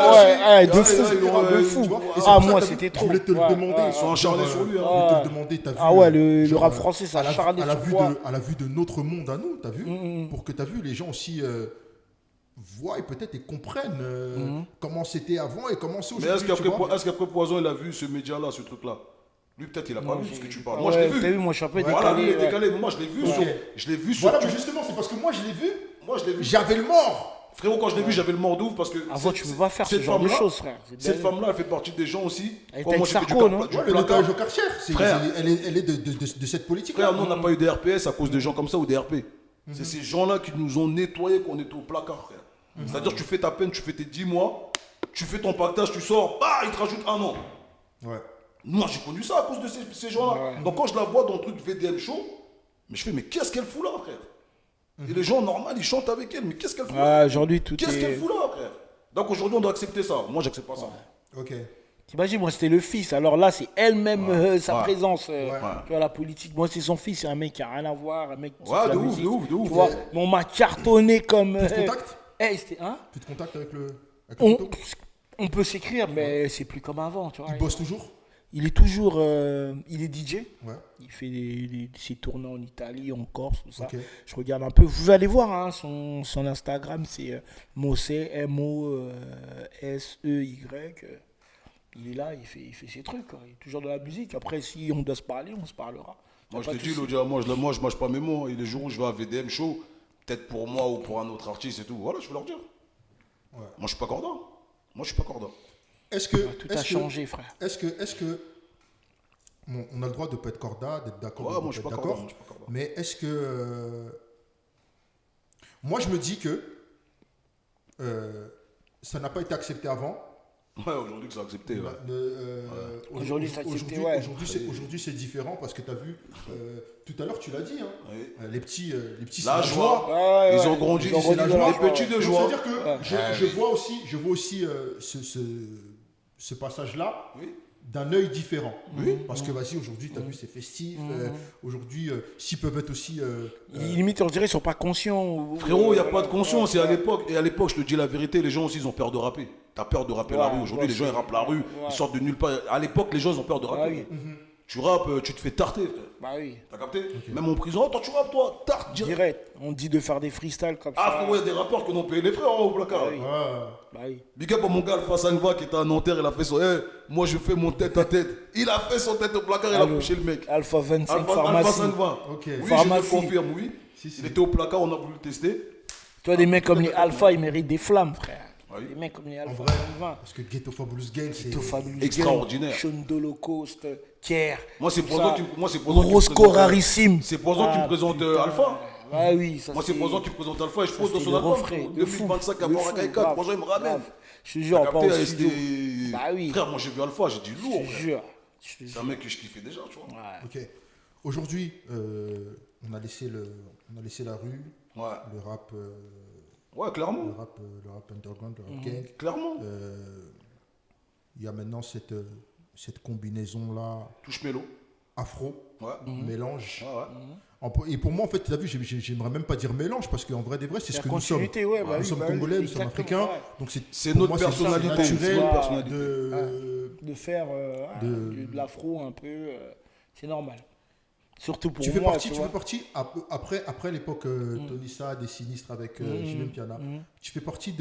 de fou. Ah, moi, c'était trop. Je voulais te le demander. Ils sont acharnés sur lui. Je voulais te le demander, t'as vu. Ah ouais, le rap français, ça acharné à la vue de notre monde à nous, t'as vu. Pour que t'as vu, les gens aussi voient et peut-être et comprennent comment c'était avant et comment c'est aujourd'hui. Mais est-ce qu'après Poison, il a vu ce média-là, ce truc-là? Lui, peut-être, il a pas vu ce que tu parles. Moi, je l'ai vu. T'as vu, moi, je suis un peu décalé. Voilà, lui, il est décalé. Moi, je l'ai vu. Je l'ai vu sur. Voilà, mais justement, c'est parce que moi, je l'ai vu. J'avais le mort. Frérot, quand je l'ai vu, j'avais le mort d'ouf parce que. Avant, tu peux pas faire ce genre de choses, frère. Cette femme-là, elle fait partie des gens aussi. Elle était avec Sarko, non? Le nettoyage au Karcher. Elle est de cette politique. Frère, nous, on n'a pas eu des RPS à cause de gens comme ça ou des RP. C'est ces gens-là qui nous ont nettoyés, qu'on était au placard, frère. C'est-à-dire, tu fais ta peine, tu fais tes 10 mois, tu fais ton pactage, tu sors, bah, il te rajoute 1 an. Moi, j'ai connu ça à cause de ces gens-là. Donc, quand je la vois dans le truc VDM Show, mais je fais, mais qu'est-ce qu'elle fout là, frère? Et les gens, normal, ils chantent avec elle, mais qu'est-ce qu'elle fout là? Aujourd'hui, tout Qu'est-ce qu'elle fout là, frère? Donc, aujourd'hui, on doit accepter ça. Moi, j'accepte pas ça. Ok. T'imagines, moi, c'était le fils. Alors là, c'est elle-même, sa présence. Tu vois, la politique. Moi, c'est son fils. C'est un mec qui a rien à voir. Un mec qui fait la musique. De ouf. Tu vois, mais on m'a cartonné comme. Tu te contactes? Tu te contactes avec le. On peut s'écrire, mais c'est plus comme avant. Tu vois. Il bosse toujours? il est toujours, il est DJ. Ouais. Il fait ses tournées en Italie, en Corse, tout ça. Ok. Je regarde un peu. Vous allez voir, hein, son Instagram, c'est Mossey, M-O-S-E-Y. Il est là, il fait ses trucs. Quoi. Il est toujours dans la musique. Après, si on doit se parler, on se parlera. Moi, je te dis, l'autre, moi, je mâche pas mes mots. Et les jours où je vais à VDM Show, peut-être pour moi ou pour un autre artiste et tout, voilà, je vais leur dire. Ouais. Moi, je suis pas corda. Est-ce que tout a changé, frère. Est-ce que bon, on a le droit de pas être corda, d'être d'accord, ouais, moi, je suis pas corda. Mais est-ce que moi, je me dis que ça n'a pas été accepté avant. Ouais, aujourd'hui, c'est accepté. Ouais. Aujourd'hui, c'est accepté, ouais. Aujourd'hui, c'est différent parce que tu as vu, tout à l'heure, tu l'as dit, hein, oui. les petits, c'est la joie. Ils ont grandi, c'est la joie. Les petits de joie. C'est-à-dire que je vois aussi ce passage-là. Oui. D'un œil différent. Oui. Parce que vas-y, aujourd'hui, tu as vu, c'est festif. Aujourd'hui, s'ils peuvent être aussi. Limite, on dirait qu'ils ne sont pas conscients. Frérot, il n'y a pas de conscience. Et à l'époque, je te dis la vérité, les gens aussi, ils ont peur de rapper. Tu as peur de rapper la rue. Aujourd'hui, les gens, ils rappent la rue. Ils sortent de nulle part. À l'époque, les gens, ils ont peur de rapper. Tu rappes, tu te fais tarter, frère. Bah oui. T'as capté? Même en prison, toi, tu rappes, toi, tarte. Direct. On dit de faire des freestyles comme ça. Ah, frérot, il y a des rappeurs qui ont payé les frères au placard. Bah oui. Bah oui. Big up à mon gars Alpha Sangva qui était à Nanterre, il a fait son. Moi je fais mon tête à tête. Il a fait son tête au placard, il a couché le mec. Alpha 25 Alpha Pharmacie. 520. Ok. Oui, Pharmacie. je te confirme, oui. Il était au placard, on a voulu le tester. Toi, des mecs comme les Alpha, ils méritent des flammes, frère. Oui. Des mecs comme les En Alpha vrai, 520. parce que Ghetto Fabulous Gang, c'est. Ghetto Fabulous extraordinaire. Gang, Sean d'Holocauste, Kier. Moi c'est pour ça que tu Roscoe Rarissime. C'est pour ça que tu me présentes Alpha. Ah oui, ça moi c'est pour ça que tu me présentes Alpha et je pose dans son le album. refrain. 2025 à Boracay4. Moi il me ramène. Je te jure, pas au studio. Bah oui. Frère, moi j'ai vu Alpha, j'ai dit lourd. Je te jure. C'est un mec que je kiffais déjà, tu vois. Ok. Aujourd'hui, on a laissé la rue, le rap. Ouais, clairement. Le rap underground, le rap gang. Clairement. Il y a maintenant cette combinaison-là. Touche mélo. Afro, mélange. Ouais. Et pour moi, en fait, tu as vu, j'aimerais même pas dire mélange, parce qu'en vrai des vrais, c'est ce que nous sommes. Nous sommes congolais, nous sommes africains. Donc c'est notre personnalité. C'est naturel de faire de l'afro un peu. C'est normal. Surtout pour moi. Tu fais partie, après l'époque Tony Sad et Sinistre avec Jimmy Piana, tu fais partie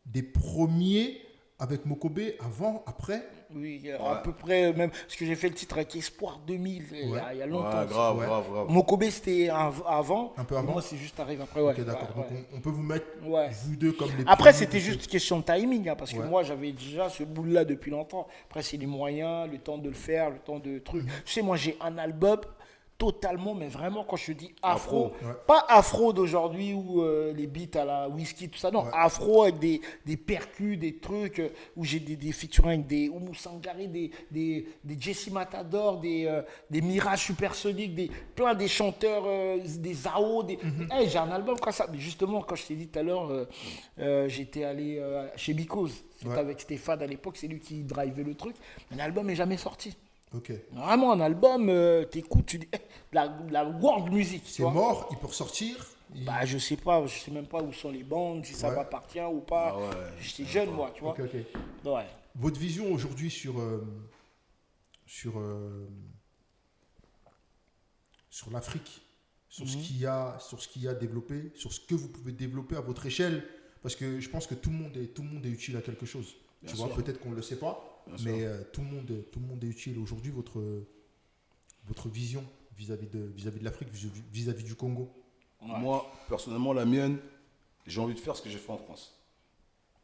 des premiers avec Mokobe, avant, après. Oui, à peu près, même, parce que j'ai fait le titre avec Espoir 2000, il y a longtemps. Ouais, grave. Mokobe, c'était avant. Un peu avant. Moi, c'est juste arrivé après. Ok, d'accord. Donc, on peut vous mettre, vous deux, comme les après, c'était juste question de timing, hein, parce que moi, j'avais déjà ce boule-là depuis longtemps. Après, c'est les moyens, le temps de le faire, le temps de trucs. Tu sais, moi, j'ai un album totalement, mais vraiment, quand je dis afro, pas afro d'aujourd'hui où les beats à la whisky, tout ça, non, afro avec des percus, des trucs, où j'ai des featuring avec des Oumou Sangari, des Jesse Matador, des Mirage Supersonic, plein des chanteurs, des Zao, j'ai un album comme ça, mais justement, quand je t'ai dit tout à l'heure, j'étais allé chez Bicose, c'était avec Stéphane à l'époque, c'est lui qui drivait le truc, mais l'album n'est jamais sorti. Okay. Vraiment, un album, t'écoutes, tu dis, la world music. C'est mort, il peut ressortir. Bah, je sais pas, je sais même pas où sont les bandes, si ça m'appartient ou pas. J'étais jeune, moi, tu vois. Ouais. Votre vision aujourd'hui sur l'Afrique, sur ce qu'il y a développé, sur ce que vous pouvez développer à votre échelle, parce que je pense que tout le monde est utile à quelque chose. Tu vois, peut-être qu'on ne le sait pas. Mais tout le monde est utile. Aujourd'hui, votre vision vis-à-vis de l'Afrique, vis-à-vis du Congo. Moi, personnellement, la mienne, j'ai envie de faire ce que j'ai fait en France.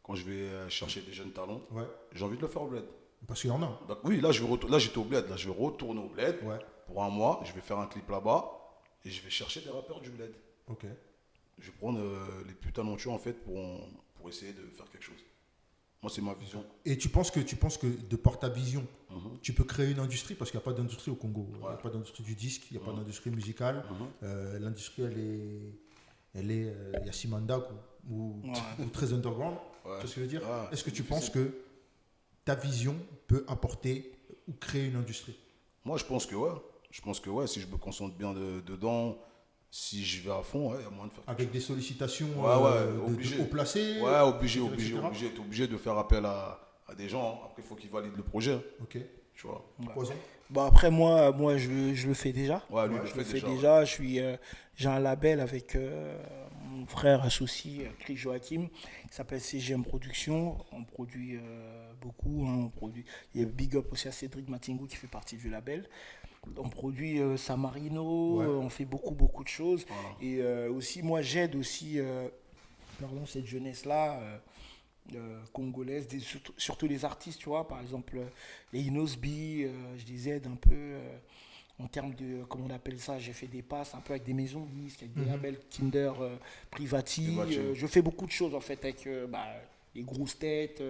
Quand je vais chercher des jeunes talents, j'ai envie de le faire au bled. Parce qu'il y en a. Donc, oui, là j'étais au bled. Là, je vais retourner au bled pour un mois. Je vais faire un clip là-bas et je vais chercher des rappeurs du bled. Ok. Je vais prendre les plus talentueux en fait pour essayer de faire quelque chose. Moi, c'est ma vision. Et tu penses que de par ta vision, tu peux créer une industrie, parce qu'il n'y a pas d'industrie au Congo. Il n'y a pas d'industrie du disque, il n'y a pas d'industrie musicale. L'industrie, elle est Yassimanda ou très underground. Tu vois ce que je veux dire? Est-ce que tu penses que ta vision peut apporter ou créer une industrie? Moi, je pense que si je me concentre bien dedans, si je vais à fond, il y a moyen de faire. Avec des sollicitations obligé. haut placés. Ouais, obligé. Tu es obligé de faire appel à des gens. Après, il faut qu'ils valident le projet. Ok. tu vois. Poison. Bon, après, moi je le fais déjà. Ouais, lui, Je le fais déjà. J'ai un label avec mon frère associé, Chris Joachim, qui s'appelle CGM Productions. On produit beaucoup. Hein, il y a Big Up aussi à Cédric Matingou qui fait partie du label. On produit Samarino, on fait beaucoup de choses. Voilà. Et aussi, moi, j'aide aussi cette jeunesse-là. Congolaise, surtout les artistes, tu vois, par exemple les Inosbi, je les aide un peu en termes de, comment on appelle ça, j'ai fait des passes un peu avec des maisons de disques, avec des labels Kinder, Privati, je fais beaucoup de choses en fait avec les grosses têtes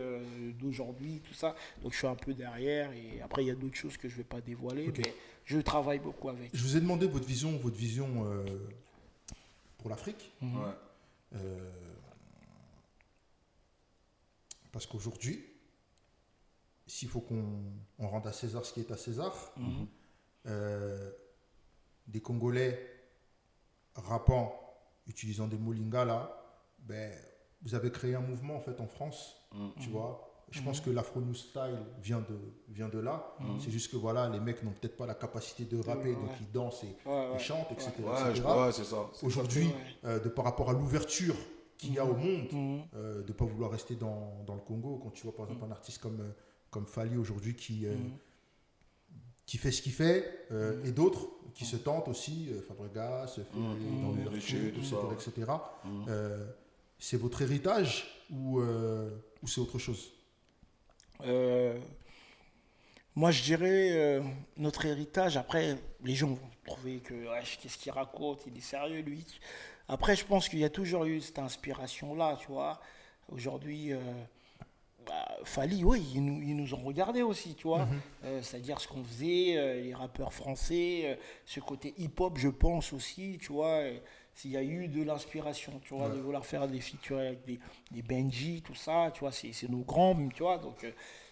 d'aujourd'hui, tout ça, donc je suis un peu derrière et après il y a d'autres choses que je ne vais pas dévoiler, mais je travaille beaucoup avec. Je vous ai demandé votre vision pour l'Afrique. Parce qu'aujourd'hui, s'il faut qu'on rende à César ce qui est à César, des Congolais rappant, utilisant des mots lingala, vous avez créé un mouvement en fait en France, tu vois. Je pense que l'Afro New Style vient de là. C'est juste que voilà, les mecs n'ont peut-être pas la capacité de rapper, donc ils dansent et chantent, etc. C'est ça. Aujourd'hui, par rapport à l'ouverture qu'il y a au monde, de ne pas vouloir rester dans le Congo. Quand tu vois par exemple un artiste comme Fally aujourd'hui qui fait ce qu'il fait, et d'autres qui se tentent aussi, Fabregas, dans l'ouverture, tout ça, etc. C'est votre héritage ou c'est autre chose? Moi je dirais notre héritage. Après les gens vont trouver que qu'est-ce qu'il raconte, il est sérieux lui. Après, je pense qu'il y a toujours eu cette inspiration-là, tu vois. Aujourd'hui, Fally, oui, ils nous ont regardé aussi, tu vois. C'est-à-dire ce qu'on faisait, les rappeurs français, ce côté hip-hop, je pense aussi, tu vois. S'il y a eu de l'inspiration, tu vois, de vouloir faire des features avec des Benji, tout ça, tu vois, c'est nos grands, tu vois. Donc,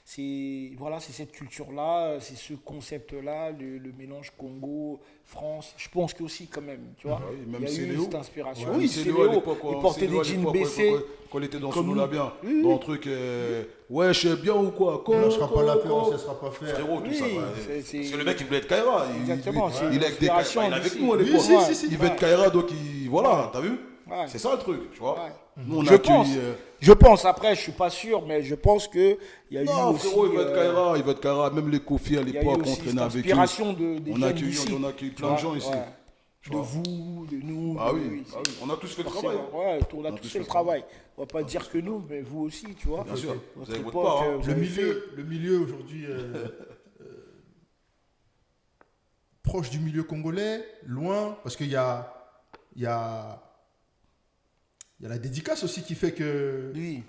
c'est cette culture-là, c'est ce concept-là, le mélange Congo, France. Je pense que aussi quand même, tu vois, même il y a eu cette inspiration. Oui, c'est Léo, il portait des jeans baissés. Quand il était dans Sonola bien, dans un truc, ouais, je sais bien ou quoi. On ne sera pas là, ça ne sera pas faire. Frérot, tout ça. Parce que le mec, il voulait être Kaira. Exactement. Il est avec nous à l'époque. Il veut être Kaira, donc voilà, t'as vu? C'est ça le truc, tu vois. Nous, je pense, après, je suis pas sûr, mais je pense qu'il y a eu non, aussi... frérot, il va être Kaira, même les Kofi à l'époque, on traînait avec eux. On a accueilli plein de gens ici. De vous, de nous. Ah oui, on a tous fait le travail. Ouais, on a tous fait le travail. On va pas dire que nous, mais vous aussi, tu vois. Bien sûr, vous avez votre part. Le milieu aujourd'hui, proche du milieu congolais, loin, parce qu'il y a la dédicace aussi qui fait que... Oui.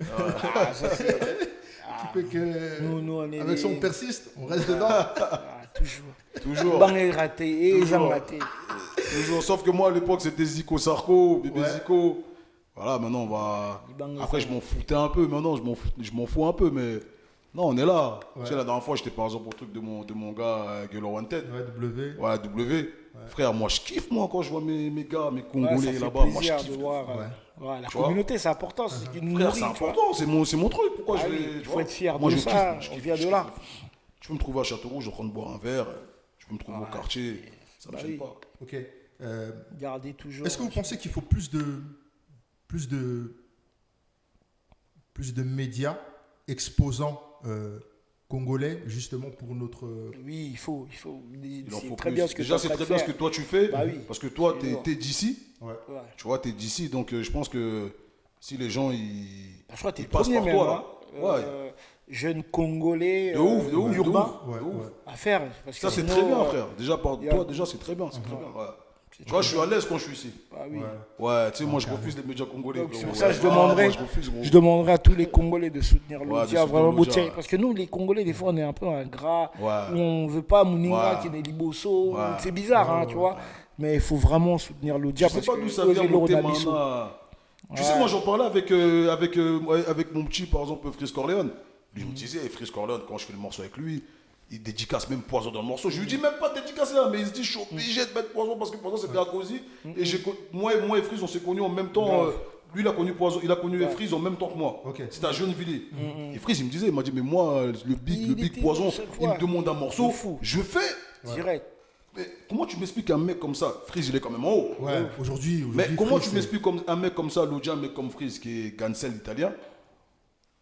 Qui fait que... Nous, avec ça, on persiste, on reste dedans. Toujours. Toujours. Sauf que moi, à l'époque, c'était Zico Sarko, bébé Zico. Voilà, maintenant, on va... Après, je m'en foutais un peu. Maintenant, je m'en fous un peu, mais... Non, on est là. Tu sais, la dernière fois, j'étais par exemple au truc de mon gars, Gueulon Wanted. W. Ouais, W. Frère, moi, je kiffe, moi, quand je vois mes gars, mes Congolais là-bas. Moi, je kiffe. La communauté, c'est important. Frère, c'est important. C'est mon truc. Pourquoi je vais... Il faut être fier de ça. On vient de là. Je peux me trouver à Châteaurouge en train de boire un verre. Je peux me trouver au quartier. Ça ne me gêne pas. Ok. Gardez toujours. Est-ce que vous pensez qu'il faut plus de médias exposant congolais justement pour notre... Oui, il faut. C'est très bien ce que déjà, c'est très bien ce que toi tu fais. Parce que toi, t'es d'ici. Tu vois, t'es d'ici. Donc, je pense que si les gens, ils passent par toi. Jeune Congolais de ouf, urbain à faire. Parce que ça, c'est très bien, frère. Déjà, par toi, déjà, c'est très bien. Tu vois, je suis à l'aise quand je suis ici. Ouais, tu sais, moi, je refuse les médias congolais. Donc, sur ça, je demanderai à tous les Congolais de soutenir Loudia, vraiment Boutier. Parce que nous, les Congolais, des fois, on est un peu ingrats. On ne veut pas Mouninga qui est Liboso. C'est bizarre, tu vois. Mais il faut vraiment soutenir Loudia. Je sais pas d'où ça vient, tu sais, moi, j'en parlais avec mon petit, par exemple, Fris Corleone. Lui me disait, Fris Corleone, quand je fais le morceau avec lui, il dédicace même Poison dans le morceau. Je lui dis même pas dédicacer là, mais il se dit, je suis obligé de mettre Poison parce que Poison c'était à Cozy. Et moi et Fris, on s'est connus en même temps Lui, il a connu Poison, il a connu Freeze en même temps que moi. Ok. C'était à Gennevilliers. Et Freeze, il m'a dit, mais moi, le Big Poison, il me demande un morceau, je fais. Direct. Mais comment tu m'expliques un mec comme ça? Freeze, il est quand même en haut. Ouais, aujourd'hui. Mais comment Freeze, tu m'expliques un mec comme ça, Lodja, un mec comme Freeze, qui est Gansel italien,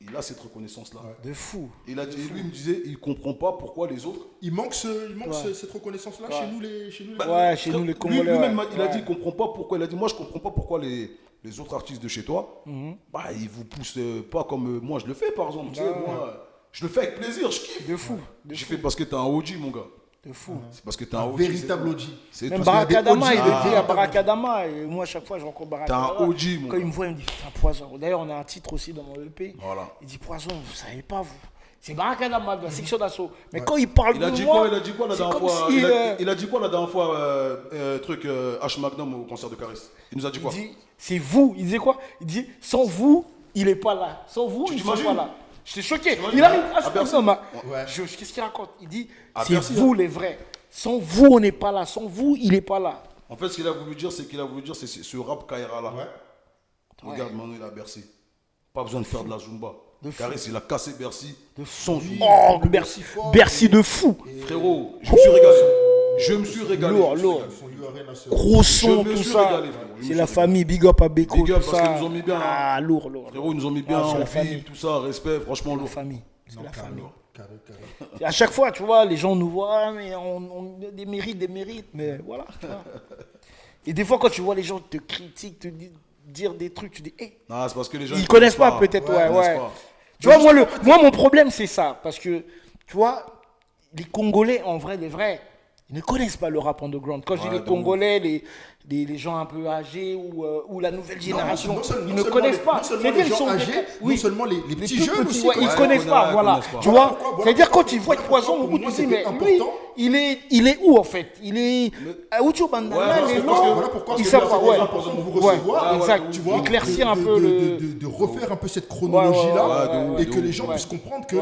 il a cette reconnaissance-là. De fou. Il a dit, lui, il me disait, il comprend pas pourquoi les autres. Il manque cette reconnaissance-là chez nous les Chez nous les Congolais. Lui-même, il a dit, il comprend pas pourquoi. Il a dit, moi, je comprends pas pourquoi les autres artistes de chez toi, ils vous poussent pas comme moi je le fais, par exemple. Tu sais, moi, je le fais avec plaisir, je kiffe. De fou. J'ai fait parce que t'es un OG, mon gars. De fou. C'est parce que t'es un OG. Véritable OG. Même Barakadama, il le dit à Barakadama. Et moi, à chaque fois, je rencontre Barakadama. T'es un OG, mon Quand gars. il me voit, il me dit, c'est un Poison. D'ailleurs, on a un titre aussi dans mon EP. Voilà. Il dit, Poison, vous savez pas, vous. C'est Barakadama de la section d'assaut. Mais quand il parle Il a de dit moi, quoi? Il a dit quoi la dernière fois? Il a dit quoi la dernière fois, H Magnum au concert de Caris? Il nous a dit quoi? il dit, c'est vous. Il disait quoi? Il dit, sans vous, il est pas là. Sans vous, il est pas là. J'étais choqué. Il arrive à Magnum. Qu'est-ce qu'il raconte? Il dit, c'est vous les vrais. Sans vous, on n'est pas là. Sans vous, il n'est pas là. En fait, ce qu'il a voulu dire, c'est ce rap Kaira là. Regarde, maintenant il a Bercy. Pas besoin de faire de la Zumba. Caris, il a cassé Bercy de son Zumba. Oh, Bercy de fou. Frérot, je me suis régalé. Je me suis régalé. Lourd. Gros son, tout ça. C'est la famille, big up à Beko. Big up tout parce ça. qu'ils nous ont mis bien. Ah, lourd. Frérot, ils nous ont mis bien c'est en la vie, famille. tout ça, respect, franchement C'est la lourd. famille. C'est la famille. Carré. À chaque fois, tu vois, les gens nous voient, mais on a des mérites, mais voilà. Tu vois. Et des fois, quand tu vois les gens te critiquent, te dire des trucs, tu dis, hé. Non, c'est parce que les gens. Ils connaissent pas, peut-être, ouais. Tu vois, moi, mon problème, c'est ça. Parce que, tu vois, les Congolais, en vrai, des vrais, ils ne connaissent pas le rap underground. Quand je dis les Congolais, les gens un peu âgés ou la nouvelle génération, ils ne connaissent pas. C'est-à-dire les gens âgés, non seulement les petits jeunes aussi. Ils ne connaissent pas, voilà. Tu vois, c'est-à-dire quand ils voient Poison, tu te dis, mais lui, il est où en fait? Il est à Oucho Bandana, les gens, ils savent pas. Ouais, exact. Tu vois, éclaircir un peu le. De refaire un peu cette chronologie-là et que les gens puissent comprendre que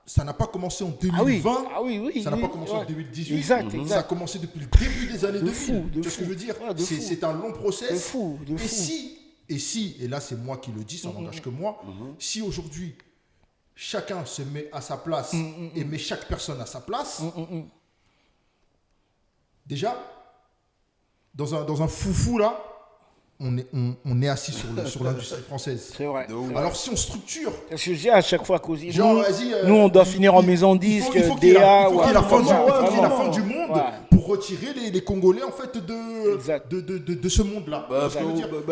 ça n'a pas commencé en 2020, ça n'a pas commencé en 2018, exact. Ça a commencé depuis le début des années 2000. Tu vois ce que je veux dire? C'est un long process. De fou. Et là c'est moi qui le dis, ça n'engage que moi, si aujourd'hui chacun se met à sa place et met chaque personne à sa place, déjà, dans un foufou là, on est assis sur l'industrie française. C'est vrai. Alors si on structure... Parce que je dis à chaque fois qu'aussi, nous, on doit finir en maison disque, DA... Il faut qu'il y ait la fin du monde pour retirer les Congolais en fait de ce monde-là.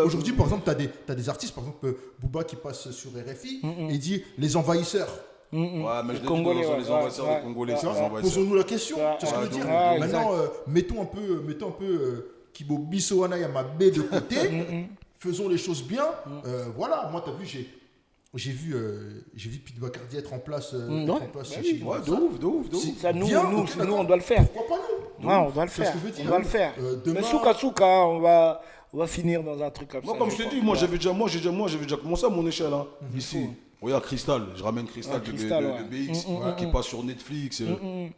Aujourd'hui, par exemple, tu as des artistes, par exemple Booba qui passe sur RFI et dit « les envahisseurs ». Ouais, mais je Congolais, les envahisseurs des Congolais. Posons-nous la question, tu sais ce que je veux dire. Maintenant, mettons un peu... Kibo Bissowana Yamabe de côté, faisons les choses bien. Voilà, moi, tu as vu, j'ai vu Pete Bacardi être en place. De ouf. Ça, nous, on doit le faire. Pourquoi pas nous? On doit le faire. On doit le faire. Mais Souka, on va finir dans un truc comme ça. Moi, comme je t'ai dit, moi, j'avais déjà commencé à mon échelle. Ici. Regarde Crystal, je ramène Crystal de BX qui passe sur Netflix,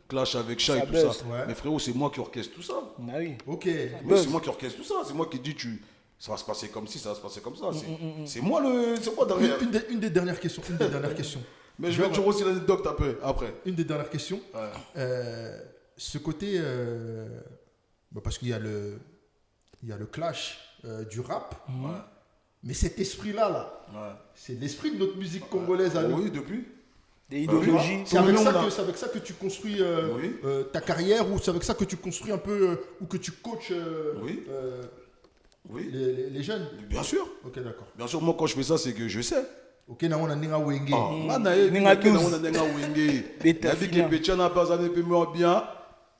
clash avec Shai et tout ça. Mais frérot, c'est moi qui orchestre tout ça. Ah oui. Ok. C'est moi qui orchestre tout ça. C'est moi qui dis ça va se passer comme ci, ça va se passer comme ça. C'est moi derrière. Une des dernières questions. Mais je vais toujours aussi l'anecdote après. Une des dernières questions. Ce côté, parce qu'il y a le clash du rap. Mais cet esprit-là, c'est l'esprit de notre musique congolaise à nous. Oui, depuis. Des idéologies. C'est avec ça que tu construis ta carrière, ou c'est avec ça que tu construis un peu, ou que tu coaches les jeunes. Bien sûr. Ok, d'accord. Bien sûr, moi quand je fais ça, c'est que je sais. Ok, na on a ninga wenge.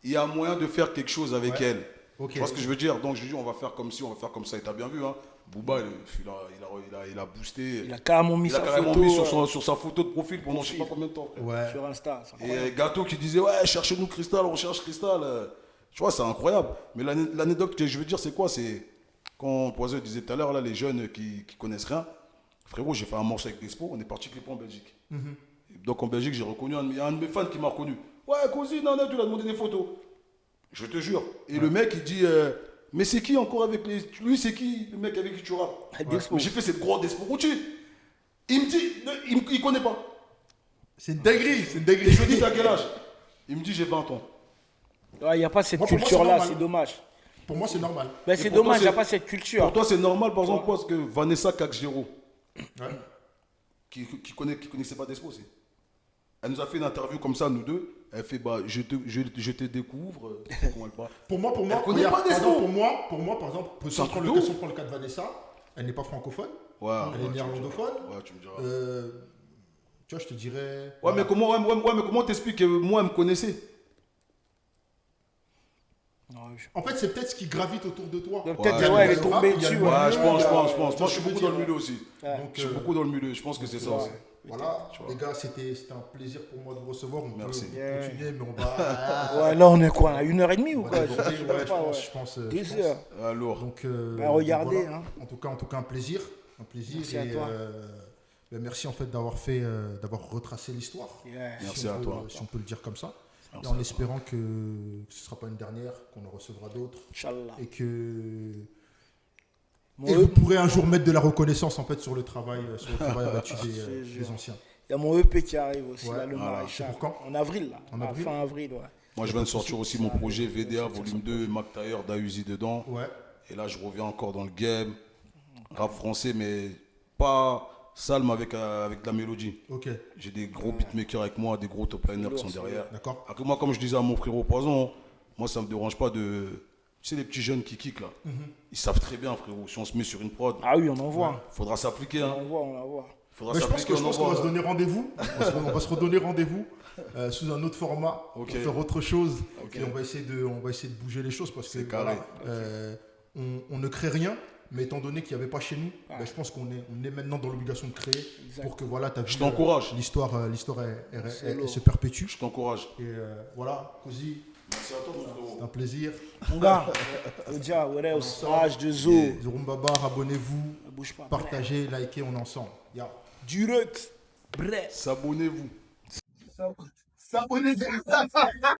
Il y a moyen de faire quelque chose avec elle. Okay. Tu vois ce que je veux dire? Donc je dis on va faire comme ci, on va faire comme ça. Et t'as bien vu, hein? Booba, il a boosté. Il a carrément mis sur sa photo de profil pendant je sais pas combien de temps. Sur Insta. Et Gâteau qui disait ouais, cherchez-nous Cristal, on cherche Cristal. Tu vois, c'est incroyable. Mais l'anecdote que je veux dire, c'est quoi? C'est quand Poiseux disait tout à l'heure, là, les jeunes qui connaissent rien. Frérot, j'ai fait un morceau avec Despo, on est parti clipper en Belgique. Donc en Belgique, j'ai reconnu, il y a un de mes fans qui m'a reconnu. Ouais, cousine, tu lui as demandé des photos. Je te jure. Et le mec, il dit, Mais c'est qui encore avec les. Lui, c'est qui le mec avec qui tu rappes? Mais j'ai fait cette grosse Desporouti. Il me dit, il connaît pas. C'est une dinguerie, c'est une dinguerie. Et je lui dis, t'as quel âge? Il me dit, j'ai 20 ans. Il n'y a pas cette Moi, pour moi, culture-là, c'est c'est dommage. Pour moi, c'est normal. Ben, c'est pour toi, dommage, il n'y a c'est- pas cette culture. Pour toi, c'est normal, par exemple, parce que Vanessa Caxgero, Ouais. qui connaissait pas Despo aussi. Elle nous a fait une interview comme ça, nous deux. Elle fait, bah, je te découvre. Je sais pas comment elle parle. Pour moi, Elle connaît regarde, pas des par exemple, mots. pour moi, par exemple, C'est un si on truc prend de si on ouf. prend le cas de Vanessa, elle n'est pas francophone, Ouais, elle est néerlandophone. Ouais, tu me diras. Tu vois, je te dirais. Ouais, mais comment t'expliques que moi, elle me connaissait? Non, En fait, c'est peut-être ce qui gravite autour de toi. peut-être, Ouais, elle est tombée il y a dessus. le Ouais. Ouais, je pense. tu Moi, vois, je suis je veux beaucoup dans le dire, milieu aussi. Donc, Je suis beaucoup dans le milieu. Je pense que c'est ça aussi. Voilà, Tu vois. les gars, c'était un plaisir pour moi de vous recevoir. On Merci. peut continuer, mais on va. Ouais, là, on est quoi, à 1h30 ou on va quoi? déborder, Je sais ouais, pas, je ouais. pense, je pense. 2 heures. Alors, Donc, regardez, voilà. hein. En tout cas, un plaisir. Un plaisir. Merci à toi. Merci en fait d'avoir retracé l'histoire. Yeah. Merci à toi. Si on peut le dire comme ça. Merci Et en à espérant que ce ne sera pas une dernière, qu'on en recevra d'autres. Inch'Allah. Et que. Mon Et E- vous pourrez un jour mettre de la reconnaissance en fait sur le travail abattu C'est des sûr. anciens. Il y a mon EP qui arrive aussi, Ouais, là, le voilà. maréchal. C'est pour quand? En avril, là. En avril Fin avril, ouais. moi, je viens de sortir aussi mon projet VDA volume 2, Mac Taylor, Dausi dedans. Ouais. Et là, je reviens encore dans le game. Rap français, mais pas Salm avec de la mélodie. Ok. J'ai des gros beatmakers avec moi, des gros top liners qui sont derrière. D'accord. Après, moi, comme je disais à mon frérot Poison, moi, ça me dérange pas de. Tu sais, les petits jeunes qui kickent là, ils savent très bien, frérot. Si on se met sur une prod, Ah oui, on en voit. faudra s'appliquer. Hein. On en voit. Faudra Mais je pense s'appliquer, qu'on envoie. va se donner rendez-vous. On va se redonner rendez-vous sous un autre format Ok. pour faire autre chose. Ok. Et on va essayer de bouger les choses parce que C'est carré. voilà, on ne crée rien. Mais étant donné qu'il n'y avait pas chez nous, ben, je pense qu'on est maintenant dans l'obligation de créer pour que voilà, t'as vu, Je t'encourage. l'histoire elle se perpétue. Je t'encourage. Et voilà, Cozy, Merci à toi, mon frérot. c'est un plaisir. Mon gars, Odia, what else? H2O. Et Zorum Babar, abonnez-vous, Bouge pas. partagez, likez, on est ensemble. Ya. Direct. Bref. S'abonnez-vous. S'abonnez-vous.